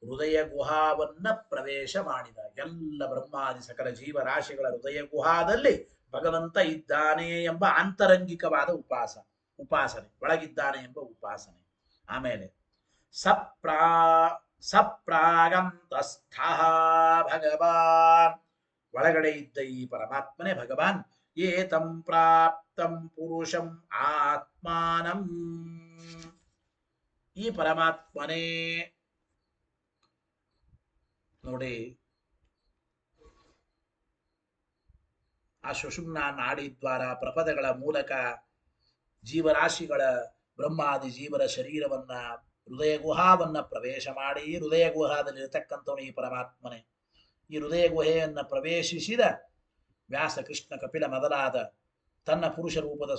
ಹೃದಯ ಗುಹಾವನ್ನ ಪ್ರವೇಶ ಮಾಡಿದ, ಎಲ್ಲ ಬ್ರಹ್ಮಾದಿ ಸಕಲ ಜೀವರಾಶಿಗಳ ಹೃದಯ ಗುಹಾದಲ್ಲಿ ಭಗವಂತ ಇದ್ದಾನೆ ಎಂಬ ಆಂತರಂಗಿಕವಾದ ಉಪಾಸನೆ, ಒಳಗಿದ್ದಾನೆ ಎಂಬ ಉಪಾಸನೆ. ಆಮೇಲೆ ಸಪ್ರಾಗಂತಸ್ಥ ಭಗವಾನ್, ಒಳಗಡೆ ಇದ್ದ ಈ ಪರಮಾತ್ಮನೇ ಭಗವಾನ್. ಏತಂ ಪ್ರಾಪ್ತಂ ಪುರುಷಂ ಆತ್ಮಾನಂ, ಈ ಪರಮಾತ್ಮನೇ ನೋಡಿ ಆ ಸುಷುಮ್ನಾ ನಾಡಿದ್ವಾರ ಪ್ರಪದಗಳ ಮೂಲಕ ಜೀವರಾಶಿಗಳ ಬ್ರಹ್ಮಾದಿ ಜೀವರ ಶರೀರವನ್ನ ಹೃದಯ ಗುಹಾವನ್ನ ಪ್ರವೇಶ ಮಾಡಿ, ಹೃದಯ ಗುಹಾದಲ್ಲಿರತಕ್ಕಂಥವನು ಈ ಪರಮಾತ್ಮನೇ. ಈ ಹೃದಯ ಗುಹೆಯನ್ನ ಪ್ರವೇಶಿಸಿದ ವ್ಯಾಸ ಕೃಷ್ಣ ಕಪಿಲ ಮೊದಲಾದ ತನ್ನ ಪುರುಷ ರೂಪದ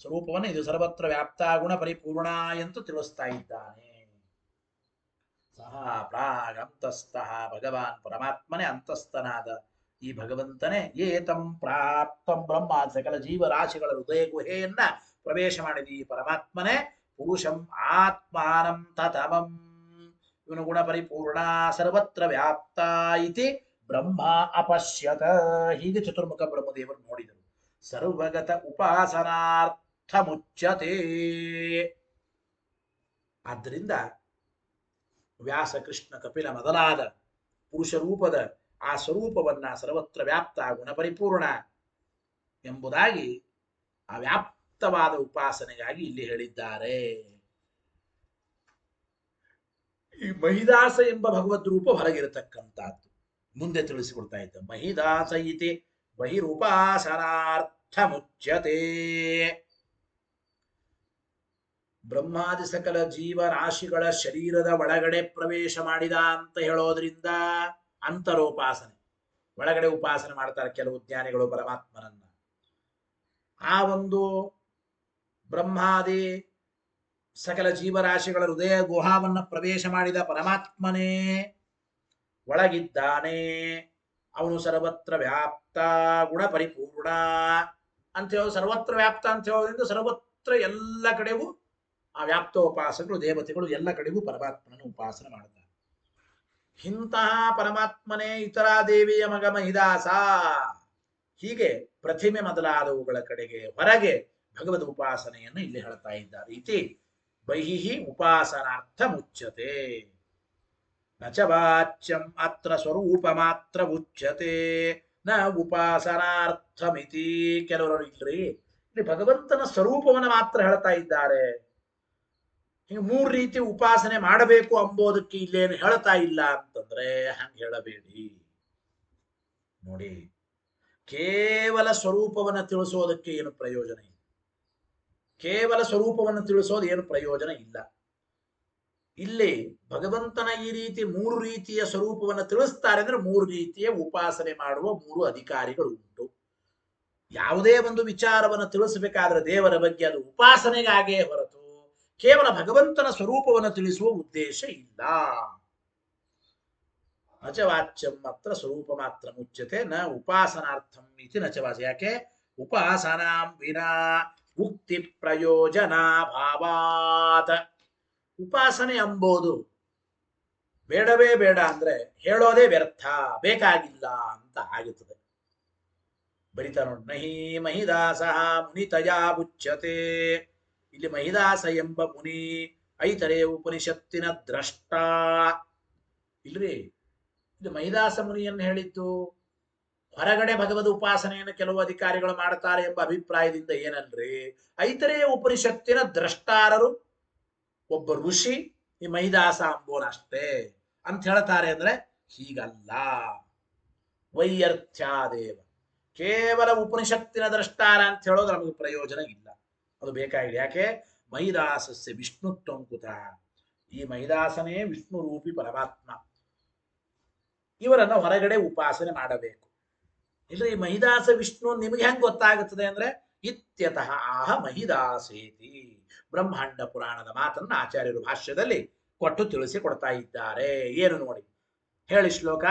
ಸ್ವರೂಪವನ್ನು ಇದು ಸರ್ವತ್ರ ವ್ಯಾಪ್ತ ಗುಣ ಪರಿಪೂರ್ಣ ಎಂದು ತಿಳಿಸ್ತಾ ಇದ್ದಾನೆ. ಸಹ ಪ್ರಾಗಂತಸ್ಥಃ ಭಗವಾನ್, ಪರಮಾತ್ಮನೇ ಅಂತಸ್ಥನಾದ ಈ ಭಗವಂತನೇ. ಏತಂ ಪ್ರಾಪ್ತಂ ಬ್ರಹ್ಮ, ಸಕಲ ಜೀವರಾಶಿಗಳ ಹೃದಯ ಗುಹೆಯನ್ನ ಪ್ರವೇಶ ಮಾಡಿದ ಈ ಪರಮಾತ್ಮನೇ ಪುರುಷಂ ಆತ್ಮಾನಂ ತತಮಂ, ಇವನು ಗುಣ ಪರಿಪೂರ್ಣ ಸರ್ವತ್ರ ವ್ಯಾಪ್ತ ಇತಿ ಬ್ರಹ್ಮ ಅಪಶ್ಯತ. ಹೀಗೆ ಚತುರ್ಮುಖ ಬ್ರಹ್ಮದೇವರು ನೋಡಿದರು. ಸರ್ವಗತ ಉಪಾಸನಾರ್ಥ ಮುಚ್ಯತೆ. ಆದ್ದರಿಂದ ವ್ಯಾಸ ಕೃಷ್ಣ ಕಪಿಲ ಮೊದಲಾದ ಪುರುಷ ರೂಪದ ಆ ಸ್ವರೂಪವನ್ನ ಸರ್ವತ್ರ ವ್ಯಾಪ್ತ ಗುಣಪರಿಪೂರ್ಣ ಎಂಬುದಾಗಿ ಆ ವ್ಯಾಪ್ತವಾದ ಉಪಾಸನೆಗಾಗಿ ಇಲ್ಲಿ ಹೇಳಿದ್ದಾರೆ. ಈ ಮಹಿದಾಸ ಎಂಬ ಭಗವದ್ ರೂಪ ಹೊರಗಿರತಕ್ಕಂಥದ್ದು ಮುಂದೆ ತಿಳಿಸಿಕೊಡ್ತಾ ಇದ್ದ. ಮಹಿದಾಸ ಇತಿ ಬಹಿರುಪಾಸನಾರ್ಥ ಮುಚ್ಯತೆ. ಬ್ರಹ್ಮಾದಿ ಸಕಲ ಜೀವರಾಶಿಗಳ ಶರೀರದ ಒಳಗಡೆ ಪ್ರವೇಶ ಮಾಡಿದ ಅಂತ ಹೇಳೋದ್ರಿಂದ ಅಂತರೋಪಾಸನೆ, ಒಳಗಡೆ ಉಪಾಸನೆ ಮಾಡ್ತಾರೆ ಕೆಲವು ಜ್ಞಾನಿಗಳು ಪರಮಾತ್ಮನನ್ನ. ಆ ಒಂದು ಬ್ರಹ್ಮಾದಿ ಸಕಲ ಜೀವರಾಶಿಗಳ ಹೃದಯ ಗುಹಾವನ್ನ ಪ್ರವೇಶ ಮಾಡಿದ ಪರಮಾತ್ಮನೇ ಒಳಗಿದ್ದಾನೆ. ಅವನು ಸರ್ವತ್ರ ವ್ಯಾಪ್ತ ಗುಣ ಪರಿಪೂರ್ಣ ಅಂತ ಹೇಳೋದು. ಸರ್ವತ್ರ ವ್ಯಾಪ್ತ ಅಂತ ಹೇಳೋದ್ರಿಂದ ಸರ್ವತ್ರ ಎಲ್ಲ ಕಡೆಗೂ ಆ ವ್ಯಾಪ್ತೋಪಾಸಕರು ದೇವತೆಗಳು ಎಲ್ಲ ಕಡೆಗೂ ಪರಮಾತ್ಮನ ಉಪಾಸನೆ ಮಾಡ್ತಾರೆ. ಇಂತಹ ಪರಮಾತ್ಮನೇ ಇತರ ದೇವಿಯ ಮಗ ಮಹಿದಾಸ. ಹೀಗೆ ಪ್ರತಿಮೆ ಮೊದಲಾದವುಗಳ ಕಡೆಗೆ ಹೊರಗೆ ಭಗವದ್ ಉಪಾಸನೆಯನ್ನು ಇಲ್ಲಿ ಹೇಳ್ತಾ ಇದ್ದಾರೆ. ಇತಿ ಬಹಿಹಿ ಉಪಾಸನಾರ್ಥ ಮುಚ್ಯತೆ. ನಚ ವಾಚ್ಯಂ ಅತ್ರ ಸ್ವರೂಪ ಮಾತ್ರ ಉಚ್ಯತೆ ನ ಉಪಾಸನಾರ್ಥಮಿತಿ. ಕೆಲವರು ಇಲ್ರಿ ಇಲ್ಲಿ ಭಗವಂತನ ಸ್ವರೂಪವನ್ನು ಮಾತ್ರ ಹೇಳ್ತಾ ಇದ್ದಾರೆ, ಹಿಂಗೆ ಮೂರು ರೀತಿ ಉಪಾಸನೆ ಮಾಡಬೇಕು ಅಂಬೋದಕ್ಕೆ ಇಲ್ಲೇನು ಹೇಳ್ತಾ ಇಲ್ಲ ಅಂತಂದ್ರೆ ಹಂಗೆ ಹೇಳಬೇಡಿ. ನೋಡಿ, ಕೇವಲ ಸ್ವರೂಪವನ್ನು ತಿಳಿಸೋದಕ್ಕೆ ಏನು ಪ್ರಯೋಜನ ಇಲ್ಲ. ಕೇವಲ ಸ್ವರೂಪವನ್ನು ತಿಳಿಸೋದು ಏನು ಪ್ರಯೋಜನ ಇಲ್ಲ. ಇಲ್ಲಿ ಭಗವಂತನ ಈ ರೀತಿ ಮೂರು ರೀತಿಯ ಸ್ವರೂಪವನ್ನು ತಿಳಿಸ್ತಾರೆ ಅಂದ್ರೆ ಮೂರು ರೀತಿಯ ಉಪಾಸನೆ ಮಾಡುವ ಮೂರು ಅಧಿಕಾರಿಗಳು ಉಂಟು. ಯಾವುದೇ ಒಂದು ವಿಚಾರವನ್ನು ತಿಳಿಸಬೇಕಾದ್ರೆ ದೇವರ ಬಗ್ಗೆ ಅದು ಉಪಾಸನೆಗಾಗೇ ಹೊರತು ಕೇವಲ ಭಗವಂತನ ಸ್ವರೂಪವನ್ನು ತಿಳಿಸುವ ಉದ್ದೇಶ ಇಲ್ಲ. ನಚವಾಚ್ಯಂ ಮಾತ್ರ ಸ್ವರೂಪ ಮಾತ್ರ ಮುಚ್ಯತೆ ನ ಉಪಾಸನಾರ್ಥಂ ಇತಿ ನಚವಾಚ. ಯಾಕೆ? ಉಪಾಸನಾಂ ವಿನಾ ಮುಕ್ತಿ ಪ್ರಯೋಜನ ಭಾವಾತ್. ಉಪಾಸನೆ ಎಂಬುದು ಬೇಡವೇ ಬೇಡ ಅಂದ್ರೆ ಹೇಳೋದೇ ವ್ಯರ್ಥ, ಬೇಕಾಗಿಲ್ಲ ಅಂತ ಆಗುತ್ತದೆ. ಬರಿತಾ ನೋಡಿ, ನಹಿ ಮಹಿದಾಸ ಮುನಿತಯಾ ಮುಚ್ಯತೆ. ಇಲ್ಲಿ ಮಹಿದಾಸ ಎಂಬ ಮುನಿ ಐತರೆ ಉಪನಿಷತ್ತಿನ ದ್ರಷ್ಟ. ಇಲ್ರಿ, ಇದು ಮಹಿದಾಸ ಮುನಿಯನ್ನು ಹೇಳಿದ್ದು ಹೊರಗಡೆ ಭಗವದ್ ಉಪಾಸನೆಯನ್ನು ಕೆಲವು ಅಧಿಕಾರಿಗಳು ಮಾಡ್ತಾರೆ ಎಂಬ ಅಭಿಪ್ರಾಯದಿಂದ ಏನಲ್ರಿ, ಐತರೆಯ ಉಪನಿಷತ್ತಿನ ದ್ರಷ್ಟಾರರು ಒಬ್ಬ ಋಷಿ ಈ ಮಹಿದಾಸ ಅಂಬೋನಷ್ಟೇ ಅಂತ ಹೇಳ್ತಾರೆ ಅಂದ್ರೆ ಹೀಗಲ್ಲ. ವೈಯರ್ಥ್ಯಾದೇವ ಕೇವಲ ಉಪನಿಷತ್ತಿನ ದ್ರಷ್ಟಾರ ಅಂತ ಹೇಳೋದು ನಮಗೆ ಪ್ರಯೋಜನ ಇಲ್ಲ, ಅದು ಬೇಕಾಗಿದೆ. ಯಾಕೆ? ಮಹಿದಾಸಸ್ಯ ವಿಷ್ಣುತ್ವಂ ಕುತಃ. ಈ ಮಹಿದಾಸನೇ ವಿಷ್ಣು ರೂಪಿ ಪರಮಾತ್ಮ, ಇವರನ್ನ ಹೊರಗಡೆ ಉಪಾಸನೆ ಮಾಡಬೇಕು. ಇಲ್ಲ, ಈ ಮಹಿದಾಸ ವಿಷ್ಣು ನಿಮಗೆ ಹೆಂಗ್ ಗೊತ್ತಾಗುತ್ತದೆ ಅಂದ್ರೆ ಇತ್ಯತಃ ಆಹ ಮಹಿದಾಸೇತಿ. ಬ್ರಹ್ಮಾಂಡ ಪುರಾಣದ ಮಾತನ್ನ ಆಚಾರ್ಯರು ಭಾಷ್ಯದಲ್ಲಿ ಕೊಟ್ಟು ತಿಳಿಸಿಕೊಡ್ತಾ ಇದ್ದಾರೆ. ಏನು ನೋಡಿ, ಹೇಳಿ ಶ್ಲೋಕ.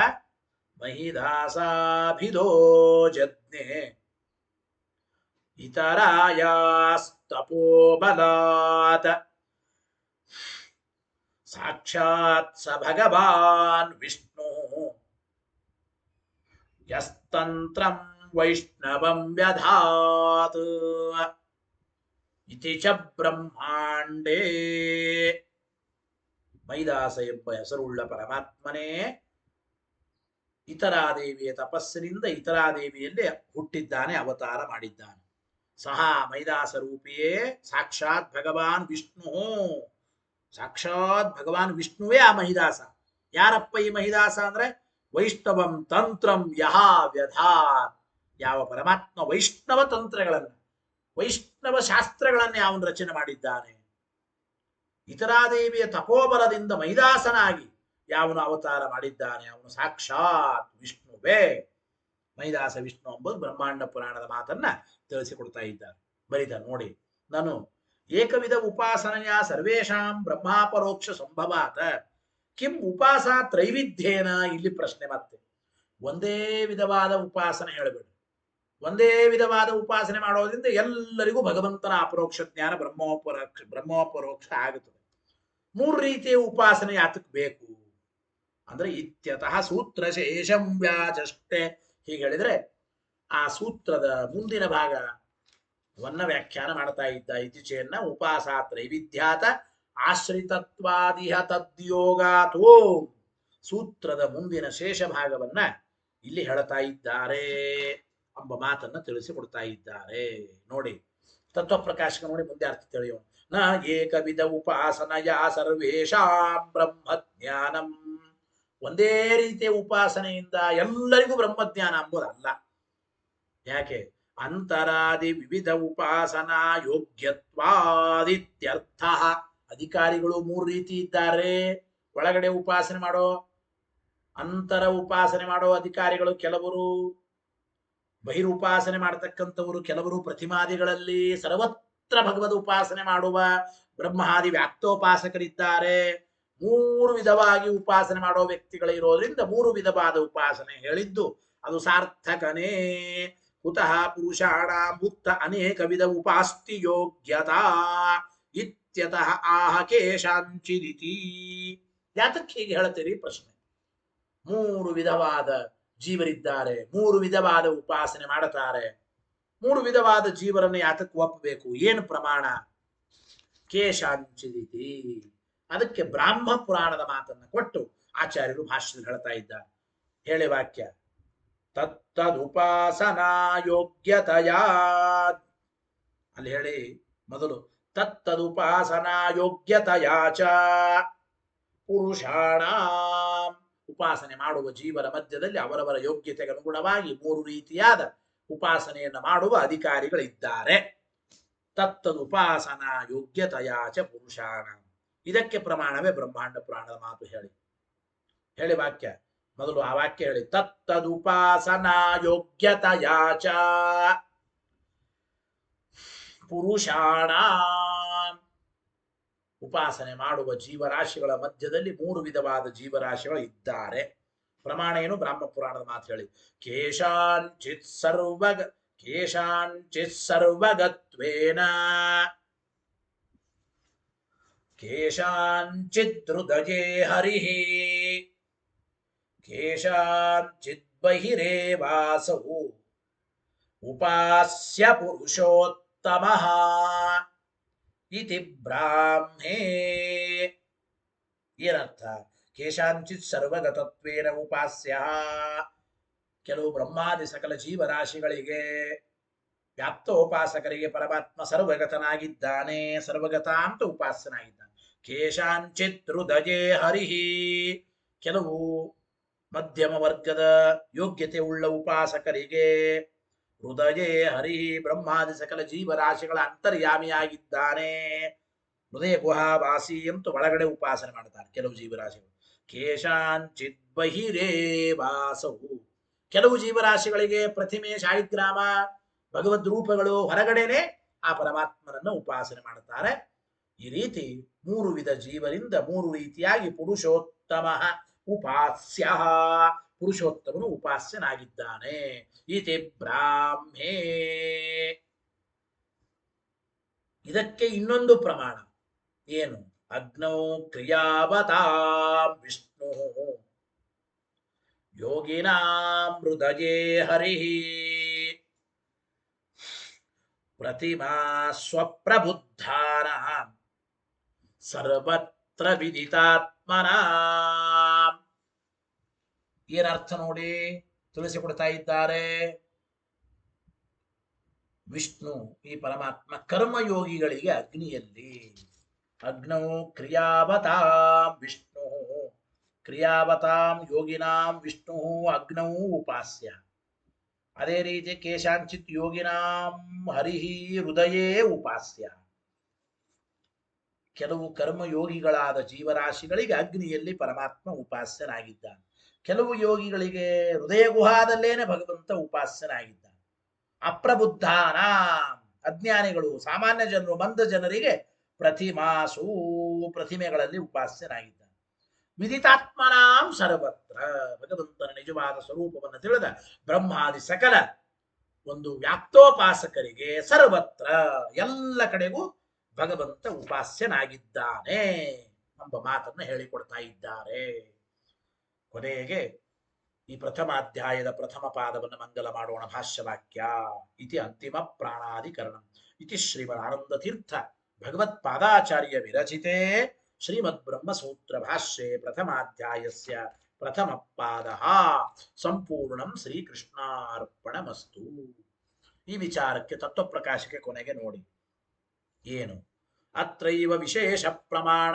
ಮಹಿದಾಸಾಭಿಧೋ ಜಜ್ಞೆ ಇತರಾಯಾಸ್ತಪೋಬಲಾತ್ ಸಾಕ್ಷಾತ್ ಸ ಭಗವಾನ್ ವಿಷ್ಣು ಯಸ್ತಂತ್ರಂ ವೈಷ್ಣವಂ ವ್ಯಧಾತ್ ಇತಿ ಚ ಬ್ರಹ್ಮಾಂಡೇ. ಮಹಿದಾಸ ಎಂಬ ಹೆಸರುಳ್ಳ ಪರಮಾತ್ಮನೇ ಇತರಾದೇವಿಯ ತಪಸ್ಸಿನಿಂದ ಇತರಾದೇವಿಯಲ್ಲಿ ಹುಟ್ಟಿದ್ದಾನೆ, ಅವತಾರ ಮಾಡಿದ್ದಾನೆ. ಸಹ ಮಹಿದಾಸ ರೂಪಿಯೇ ಸಾಕ್ಷಾತ್ ಭಗವಾನ್ ವಿಷ್ಣು. ಸಾಕ್ಷಾತ್ ಭಗವಾನ್ ವಿಷ್ಣುವೇ ಆ ಮಹಿದಾಸ. ಯಾರಪ್ಪ ಈ ಮಹಿದಾಸ ಅಂದ್ರೆ ವೈಷ್ಣವಂ ತಂತ್ರಂ ಯಹ ವ್ಯಧಾತ್. ಯಾವ ಪರಮಾತ್ಮ ವೈಷ್ಣವ ತಂತ್ರಗಳನ್ನು, ವೈಷ್ಣವ ಶಾಸ್ತ್ರಗಳನ್ನೇ ಅವನು ರಚನೆ ಮಾಡಿದ್ದಾನೆ. ಇತರಾದೇವಿಯ ತಪೋಬಲದಿಂದ ಮಹಿದಾಸನಾಗಿ ಯಾವನು ಅವತಾರ ಮಾಡಿದ್ದಾನೆ ಅವನು ಸಾಕ್ಷಾತ್ ವಿಷ್ಣುವೇ. ಮಹಿದಾಸ ವಿಷ್ಣು ಎಂಬುದು ಬ್ರಹ್ಮಾಂಡ ಪುರಾಣದ ಮಾತನ್ನ ತಿಳಿಸಿಕೊಡ್ತಾ ಇದ್ದಾರೆ. ಬರೀತ ನೋಡಿ, ನಾನು ಏಕವಿಧ ಉಪಾಸನೆಯ ಸರ್ವೇಷಾಂ ಬ್ರಹ್ಮಾಪರೋಕ್ಷ ಸಂಭವಾತ ಕಿಂ ಉಪಾಸ ತ್ರೈವಿಧ್ಯೇನ. ಇಲ್ಲಿ ಪ್ರಶ್ನೆ ಮತ್ತೆ. ಒಂದೇ ವಿಧವಾದ ಉಪಾಸನೆ ಹೇಳಬೇಡಿ. ಒಂದೇ ವಿಧವಾದ ಉಪಾಸನೆ ಮಾಡೋದ್ರಿಂದ ಎಲ್ಲರಿಗೂ ಭಗವಂತನ ಅಪರೋಕ್ಷ ಜ್ಞಾನ ಬ್ರಹ್ಮೋಪರೋಕ್ಷ ಆಗುತ್ತದೆ. ಮೂರು ರೀತಿಯ ಉಪಾಸನೆ ಯಾತಕ್ಕೆ ಬೇಕು ಅಂದ್ರೆ ಇತ್ಯತಃ ಸೂತ್ರ ಶೇಷಂ ವ್ಯಾಚಷ್ಟೆ. ಹೀಗೆ ಹೇಳಿದ್ರೆ ಆ ಸೂತ್ರದ ಮುಂದಿನ ಭಾಗವನ್ನ ವ್ಯಾಖ್ಯಾನ ಮಾಡ್ತಾ ಇದ್ದ. ಇತಿಚೇನ್ನ ಉಪಾಸ ತ್ರೈವಿಧ್ಯಾತ ಆಶ್ರಿತತ್ವಾದಿಹ ತದ್ಯೋಗಾತೋ. ಸೂತ್ರದ ಮುಂದಿನ ಶೇಷ ಭಾಗವನ್ನ ಇಲ್ಲಿ ಹೇಳ್ತಾ ಇದ್ದಾರೆ ಎಂಬ ಮಾತನ್ನ ತಿಳಿಸಿಕೊಡ್ತಾ ಇದ್ದಾರೆ. ನೋಡಿ ತತ್ವ ಪ್ರಕಾಶಕ ನೋಡಿ ಮುಂದೆ ಅರ್ಥ ತಿಳಿಯೋಣ. ನ ಏಕವಿಧ ಉಪಾಸನಯ ಸರ್ವೇಷಾಂ ಬ್ರಹ್ಮಜ್ಞಾನಂ. ಒಂದೇ ರೀತಿಯ ಉಪಾಸನೆಯಿಂದ ಎಲ್ಲರಿಗೂ ಬ್ರಹ್ಮಜ್ಞಾನ ಅಂಬುದಲ್ಲ. ಯಾಕೆ? ಅಂತರಾದಿ ವಿವಿಧ ಉಪಾಸನಾ ಯೋಗ್ಯತ್ವಾದಿತ್ಯರ್ಥ. ಅಧಿಕಾರಿಗಳು ಮೂರು ರೀತಿ ಇದ್ದಾರೆ. ಒಳಗಡೆ ಉಪಾಸನೆ ಮಾಡೋ, ಅಂತರ ಉಪಾಸನೆ ಮಾಡೋ ಅಧಿಕಾರಿಗಳು ಕೆಲವರು, ಬಹಿರುಪಾಸನೆ ಮಾಡತಕ್ಕಂಥವರು ಕೆಲವರು, ಪ್ರತಿಮಾದಿಗಳಲ್ಲಿ ಸರ್ವತ್ರ ಭಗವದ್ ಉಪಾಸನೆ ಮಾಡುವ ಬ್ರಹ್ಮಾದಿ ವ್ಯಾಪ್ತೋಪಾಸಕರಿದ್ದಾರೆ. ಮೂರು ವಿಧವಾಗಿ ಉಪಾಸನೆ ಮಾಡೋ ವ್ಯಕ್ತಿಗಳಿರೋದ್ರಿಂದ ಮೂರು ವಿಧವಾದ ಉಪಾಸನೆ ಹೇಳಿದ್ದು ಅದು ಸಾರ್ಥಕನೇ. ಕುತಃ ಪುರುಷಾಣ ಮುಕ್ತ ಅನೇಕ ವಿಧ ಉಪಾಸ್ತಿ ಯೋಗ್ಯತಾ ಇತ್ಯತಃ ಆಹ ಕೇಶಾಂಚಿದಿತಿ. ಯಾತಕ್ಕೆ ಹೀಗೆ ಹೇಳ್ತೀರಿ ಪ್ರಶ್ನೆ. ಮೂರು ವಿಧವಾದ ಜೀವರಿದ್ದಾರೆ, ಮೂರು ವಿಧವಾದ ಉಪಾಸನೆ ಮಾಡುತ್ತಾರೆ. ಮೂರು ವಿಧವಾದ ಜೀವರನ್ನು ಯಾತಕ್ಕೆ ಒಪ್ಪಬೇಕು? ಏನು ಪ್ರಮಾಣ? ಕೇಶಾಂಚಿದಿತಿ. ಅದಕ್ಕೆ ಬ್ರಾಹ್ಮ ಪುರಾಣದ ಮಾತನ್ನು ಕೊಟ್ಟು ಆಚಾರ್ಯರು ಭಾಷ್ಯದಲ್ಲಿ ಹೇಳ್ತಾ ಇದ್ದಾರೆ. ಹೇಳಿ ವಾಕ್ಯ. ತತ್ತದುಪಾಸನಾ ಯೋಗ್ಯತೆಯ. ಅಲ್ಲಿ ಹೇಳಿ ಮೊದಲು ತತ್ತದುಪಾಸನಾ ಯೋಗ್ಯತೆಯ ಚ ಪುರುಷಾಣ. ಉಪಾಸನೆ ಮಾಡುವ ಜೀವರ ಮಧ್ಯದಲ್ಲಿ ಅವರವರ ಯೋಗ್ಯತೆಗೆ ಅನುಗುಣವಾಗಿ ಮೂರು ರೀತಿಯಾದ ಉಪಾಸನೆಯನ್ನು ಮಾಡುವ ಅಧಿಕಾರಿಗಳಿದ್ದಾರೆ. ತತ್ತದುಪಾಸನಾ ಯೋಗ್ಯತೆಯ ಚ ಪುರುಷಾಣ. ಇದಕ್ಕೆ ಪ್ರಮಾಣವೇ ಬ್ರಹ್ಮಾಂಡ ಪುರಾಣದ ಮಾತು. ಹೇಳಿ ವಾಕ್ಯ. ಮೊದಲು ಆ ವಾಕ್ಯ ಹೇಳಿ. ತತ್ತದುಪಾಸನಾ ಯೋಗ್ಯತೆಯ ಚ ಪುರುಷಾಣ. ಉಪಾಸನೆ ಮಾಡುವ ಜೀವರಾಶಿಗಳ ಮಧ್ಯದಲ್ಲಿ ಮೂರು ವಿಧವಾದ ಜೀವರಾಶಿಗಳು ಇದ್ದಾರೆ. ಪ್ರಮಾಣ ಏನು? ಬ್ರಾಹ್ಮ ಪುರಾಣದ ಮಾತು ಹೇಳಿ. ಕೇಶಾಂಚಿತ್ ಸರ್ವಗತ್ವೇನ ಕೇಶಾಂಚಿತ್ ಹೃದಯೇ ಹರಿಃ ಕೇಶಾಂಚಿತ್ ಬಹಿರೇವಾಸೌ ಉಪಾಸ್ಯ ಪುರುಷೋತ್ತಮಃ ಇತಿ ಬ್ರಾಹ್ಮೇ. ಏನರ್ಥ? ಕೇಶಾಂಚಿತ್ ಸರ್ವಗತತ್ವೇನ ಉಪಾಸ್ಯ. ಕೆಲವು ಬ್ರಹ್ಮಾದಿ ಸಕಲ ಜೀವರಾಶಿಗಳಿಗೆ ವ್ಯಾಪ್ತೋಪಾಸಕರಿಗೆ ಪರಮಾತ್ಮ ಸರ್ವಗತನಾಗಿದ್ದಾನೆ, ಸರ್ವಗತ ಅಂತ ಉಪಾಸನಾಗಿದ್ದಾನೆ. ಕೇಶಾಂಚಿತ್ ಹೃದಯೇ ಹರಿಃ. ಕೆಲವು ಮಧ್ಯಮ ವರ್ಗದ ಯೋಗ್ಯತೆ ಉಳ್ಳ ಉಪಾಸಕರಿಗೆ ಹೃದಯೇ ಹರಿ, ಬ್ರಹ್ಮಾದಿ ಸಕಲ ಜೀವರಾಶಿಗಳ ಅಂತರ್ಯಾಮಿಯಾಗಿದ್ದಾನೆ, ಹೃದಯ ಗುಹಾವಾಸಿ ಅಂತ ಒಳಗಡೆ ಉಪಾಸನೆ ಮಾಡ್ತಾರೆ ಕೆಲವು ಜೀವರಾಶಿಗಳು. ಕೇಶಾಂಚಿತ್ ಬಹಿರೇವಾಸವು. ಕೆಲವು ಜೀವರಾಶಿಗಳಿಗೆ ಪ್ರತಿಮೆ, ಶಾಲಿಗ್ರಾಮ, ಭಗವದ್ ರೂಪಗಳು ಹೊರಗಡೆನೆ ಆ ಪರಮಾತ್ಮನನ್ನು ಉಪಾಸನೆ ಮಾಡುತ್ತಾರೆ. ಈ ರೀತಿ ಮೂರು ವಿಧ ಜೀವರಿಂದ ಮೂರು ರೀತಿಯಾಗಿ ಪುರುಷೋತ್ತಮ ಉಪಾಸ್ಯ, ಪುರುಷೋತ್ತಮನು ಉಪಾಸ್ಯನಾಗಿದ್ದಾನೆ. ಇತಿ ಬ್ರಾಹ್ಮೇ. ಇದಕ್ಕೆ ಇನ್ನೊಂದು ಪ್ರಮಾಣ ಏನು? ಅಗ್ನೌ ಕ್ರಿಯಾವತಾಂ ವಿಷ್ಣು ಯೋಗಿನಾಂ ಹೃದಯೇ ಹರಿಃ ಪ್ರತಿಮಾ ಸ್ವಪ್ರಬುದ್ಧಾನಾಂ ಸರ್ವತ್ರ ವಿದಿತಾತ್ಮನಾಂ. ಏನರ್ಥ ನೋಡಿ ತಿಳಿಸಿಕೊಡ್ತಾ ಇದ್ದಾರೆ. ವಿಷ್ಣು ಈ ಪರಮಾತ್ಮ ಕರ್ಮಯೋಗಿಗಳಿಗೆ ಅಗ್ನಿಯಲ್ಲಿ, ಅಗ್ನೌ ಕ್ರಿಯಾವತಾಂ ವಿಷ್ಣು, ಕ್ರಿಯಾವತಾಂ ಯೋಗಿನಾಂ ವಿಷ್ಣು ಅಗ್ನೌ ಉಪಾಸ್ಯ. ಅದೇ ರೀತಿ ಕೇಶಾಂಚಿತ್ ಯೋಗಿನಾಂ ಹರಿಃ ಹೃದಯೇ ಉಪಾಸ್ಯ. ಕೆಲವು ಕರ್ಮಯೋಗಿಗಳಾದ ಜೀವರಾಶಿಗಳಿಗೆ ಅಗ್ನಿಯಲ್ಲಿ ಪರಮಾತ್ಮ ಉಪಾಸ್ಯನಾಗಿದ್ದಾನೆ. ಕೆಲವು ಯೋಗಿಗಳಿಗೆ ಹೃದಯ ಗುಹಾದಲ್ಲೇನೆ ಭಗವಂತ ಉಪಾಸ್ಯನಾಗಿದ್ದಾನೆ. ಅಪ್ರಬುದ್ಧಾನ ಅಜ್ಞಾನಿಗಳು, ಸಾಮಾನ್ಯ ಜನರು, ಮಂದ ಜನರಿಗೆ ಪ್ರತಿಮಾಸು ಪ್ರತಿಮೆಗಳಲ್ಲಿ ಉಪಾಸ್ಯನಾಗಿದ್ದಾನೆ. ವಿದಿತಾತ್ಮನಾಂ ಸರ್ವತ್ರ, ಭಗವಂತನ ನಿಜವಾದ ಸ್ವರೂಪವನ್ನು ತಿಳಿದ ಬ್ರಹ್ಮಾದಿ ಸಕಲ ಒಂದು ವ್ಯಾಪ್ತೋಪಾಸಕರಿಗೆ ಸರ್ವತ್ರ ಎಲ್ಲ ಕಡೆಗೂ ಭಗವಂತ ಉಪಾಸ್ಯನಾಗಿದ್ದಾನೆ ಎಂಬ ಮಾತನ್ನು ಹೇಳಿಕೊಡ್ತಾ ಇದ್ದಾರೆ. ಕೊನೆಗೆ ಈ ಪ್ರಥಮಾಧ್ಯಾಯದ ಪ್ರಥಮ ಪಾದವನ್ನು ಮಂಗಲ ಮಾಡೋಣ. ಭಾಷ್ಯವಾಕ್ಯ. ಇತಿ ಅಂತಿಮ ಪ್ರಾಣಾಧಿಕರಣ. ಇತಿ ಶ್ರೀಮದ್ ಆನಂದ ತೀರ್ಥ ಭಗವತ್ಪಾದಾಚಾರ್ಯ ವಿರಚಿತೆ ಶ್ರೀಮದ್ ಬ್ರಹ್ಮಸೂತ್ರ ಭಾಷ್ಯೆ ಪ್ರಥಮಾಧ್ಯಾಯಸ್ಯ ಪ್ರಥಮ ಪಾದ ಸಂಪೂರ್ಣಂ ಶ್ರೀಕೃಷ್ಣಾರ್ಪಣಮಸ್ತು. ಈ ವಿಚಾರಕ್ಕೆ ತತ್ವಪ್ರಕಾಶಕ್ಕೆ ಕೊನೆಗೆ ನೋಡಿ ಏನು. ಅತ್ರೈವ ವಿಶೇಷ ಪ್ರಮಾಣ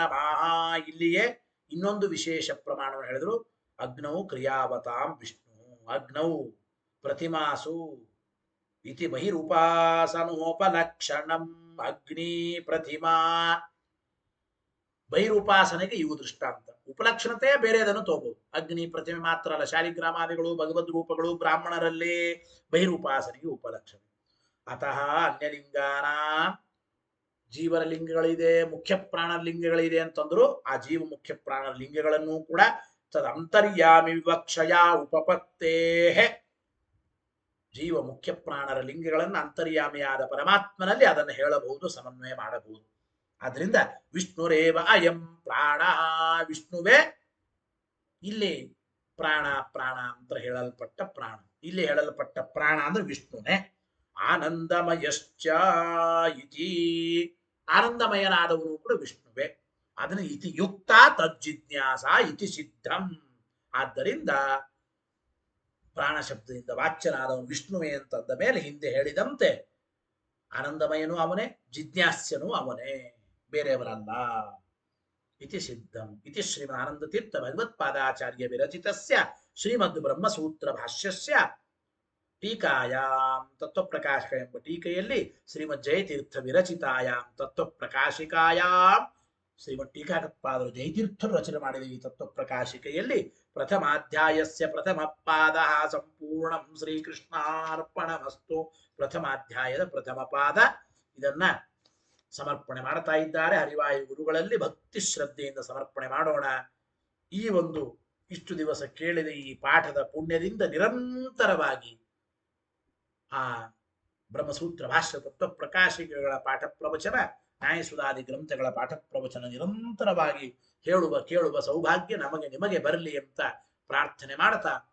ಇಲ್ಲಿಯೇ ಇನ್ನೊಂದು ವಿಶೇಷ ಪ್ರಮಾಣವನ್ನು ಹೇಳಿದ್ರು. ಅಗ್ನೌ ಕ್ರಿಯಾವತಾಂ ವಿಷ್ಣು ಅಗ್ನೌ ಪ್ರತಿಮಾಸು ಇತಿ ಬಹಿರುಪಾಸನೋಪಲಕ್ಷಣಂ. ಅಗ್ನಿ ಪ್ರತಿಮಾ ಬಹಿರುಪಾಸನೆಗೆ ಇವು ದೃಷ್ಟಾಂತ. ಉಪಲಕ್ಷಣತೆ ಬೇರೆದನ್ನು ತಗೋಬಹುದು. ಅಗ್ನಿ ಪ್ರತಿಮೆ ಮಾತ್ರ ಅಲ್ಲ, ಶಾಲಿಗ್ರಾಮಾದಿಗಳು ಭಗವದ್ ರೂಪಗಳು ಬ್ರಾಹ್ಮಣರಲ್ಲಿ ಬಹಿರುಪಾಸನೆಗೆ ಉಪಲಕ್ಷಣೆ. ಅತಃ ಅನ್ಯಲಿಂಗಾನ ಜೀವನ ಲಿಂಗಗಳಿದೆ, ಮುಖ್ಯ ಪ್ರಾಣ ಲಿಂಗಗಳಿದೆ ಅಂತಂದ್ರು. ಆ ಜೀವ ಮುಖ್ಯ ಪ್ರಾಣ ಲಿಂಗಗಳನ್ನು ಕೂಡ ತದಂತರ್ಯಾಮಿ ವಿವಕ್ಷಯ ಉಪಪತ್ತೇ ಜೀವ ಮುಖ್ಯ ಪ್ರಾಣರ ಲಿಂಗಗಳನ್ನು ಅಂತರ್ಯಾಮಿಯಾದ ಪರಮಾತ್ಮನಲ್ಲಿ ಅದನ್ನು ಹೇಳಬಹುದು, ಸಮನ್ವಯ ಮಾಡಬಹುದು. ಆದ್ರಿಂದ ವಿಷ್ಣುರೇವ ಅಯಂ ಪ್ರಾಣ, ವಿಷ್ಣುವೇ ಇಲ್ಲಿ ಪ್ರಾಣ ಪ್ರಾಣ ಅಂತ ಹೇಳಲ್ಪಟ್ಟ ಪ್ರಾಣ. ಇಲ್ಲಿ ಹೇಳಲ್ಪಟ್ಟ ಪ್ರಾಣ ಅಂದ್ರೆ ವಿಷ್ಣುನೇ. ಆನಂದಮಯಶ್ಚ ಇತಿ, ಆನಂದಮಯನಾದವನು ಕೂಡ ವಿಷ್ಣುವೇ. ಅದನ್ನು ಇತಿ ಯುಕ್ತ ತಜ್ಜಿಜ್ಞಾಸ ಇತಿ ಸಿದ್ಧಂ. ಆದ್ದರಿಂದ ಪ್ರಾಣ ಶಬ್ದದಿಂದ ವಾಚ್ಯನಾದವನು ವಿಷ್ಣುವೇ ಅಂತಂದ ಮೇಲೆ ಹಿಂದೆ ಹೇಳಿದಂತೆ ಆನಂದಮಯನೂ ಅವನೇ, ಜಿಜ್ಞಾಸ್ಯನೂ ಅವನೇ, ಬೇರೆಯವರಲ್ಲ. ಇತಿ ಸಿದ್ಧಂ. ಇತಿ ಶ್ರೀಮದ್ ಆನಂದ ತೀರ್ಥ ಭಗವತ್ಪಾದಾಚಾರ್ಯ ವಿರಚಿತಸ್ಯ ಶ್ರೀಮದ್ ಬ್ರಹ್ಮಸೂತ್ರ ಭಾಷ್ಯಸ್ಯ ಟೀಕಾಯಾಂ ತತ್ವಪ್ರಕಾಶಕ ಎಂಬ ಟೀಕೆಯಲ್ಲಿ ಶ್ರೀಮದ್ ಜಯತೀರ್ಥ ವಿರಚಿತಾಯಾಂ ತತ್ವಪ್ರಕಾಶಿಕಾಯಾಂ ಶ್ರೀಮದ್ ಟೀಕಾಕತ್ಪಾದರು ಜಯತೀರ್ಥರು ರಚನೆ ಮಾಡಿದ ಈ ತತ್ವಪ್ರಕಾಶಿಕೆಯಲ್ಲಿ ಪ್ರಥಮಾಧ್ಯಾಯಸ್ಯ ಪ್ರಥಮ ಪಾದ ಸಂಪೂರ್ಣಂ ಶ್ರೀಕೃಷ್ಣಾರ್ಪಣಮಸ್ತು. ಪ್ರಥಮಾಧ್ಯಾಯದ ಪ್ರಥಮ ಪಾದ ಇದನ್ನ ಸಮರ್ಪಣೆ ಮಾಡ್ತಾ ಇದ್ದಾರೆ. ಹರಿವಾಯು ಗುರುಗಳಲ್ಲಿ ಭಕ್ತಿ ಶ್ರದ್ಧೆಯಿಂದ ಸಮರ್ಪಣೆ ಮಾಡೋಣ. ಈ ಒಂದು ಇಷ್ಟು ದಿವಸ ಕೇಳಿದ ಈ ಪಾಠದ ಪುಣ್ಯದಿಂದ ನಿರಂತರವಾಗಿ ಆ ಬ್ರಹ್ಮಸೂತ್ರ ಭಾಷ್ಯ ತತ್ವ ಪ್ರಕಾಶಿಕೆಗಳ ಪಾಠ ಪ್ರವಚನ, ನ್ಯಾಯಸುಧಾದಿ ಗ್ರಂಥಗಳ ಪಾಠ ಪ್ರವಚನ ನಿರಂತರವಾಗಿ ಹೇಳುವ ಕೇಳುವ ಸೌಭಾಗ್ಯ ನಮಗೆ ನಿಮಗೆ ಬರಲಿ ಅಂತ ಪ್ರಾರ್ಥನೆ ಮಾಡ್ತಾ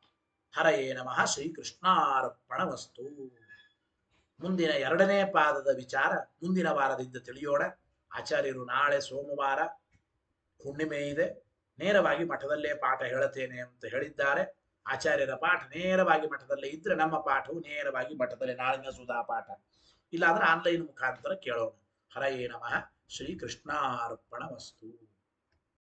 ಹರಯೇ ನಮಃ ಶ್ರೀಕೃಷ್ಣಾರ್ಪಣಮಸ್ತು. ಮುಂದಿನ ಎರಡನೇ ಪಾದದ ವಿಚಾರ ಮುಂದಿನ ವಾರದಿಂದ ತಿಳಿಯೋಣ. ಆಚಾರ್ಯರು ನಾಳೆ ಸೋಮವಾರ ಹುಣ್ಣಿಮೆ ಇದೆ, ನೇರವಾಗಿ ಮಠದಲ್ಲೇ ಪಾಠ ಹೇಳುತ್ತೇನೆ ಅಂತ ಹೇಳಿದ್ದಾರೆ. ಆಚಾರ್ಯರ ಪಾಠ ನೇರವಾಗಿ ಮಠದಲ್ಲೇ ಇದ್ರೆ ನಮ್ಮ ಪಾಠವು ನೇರವಾಗಿ ಮಠದಲ್ಲಿ ನಾಳಿನ ಸುಧಾ ಪಾಠ, ಇಲ್ಲಾಂದ್ರೆ ಆನ್ಲೈನ್ ಮುಖಾಂತರ ಕೇಳೋಣ. ಹರಯೇ ನಮಃ ಶ್ರೀಕೃಷ್ಣಾರ್ಪಣಮಸ್ತು.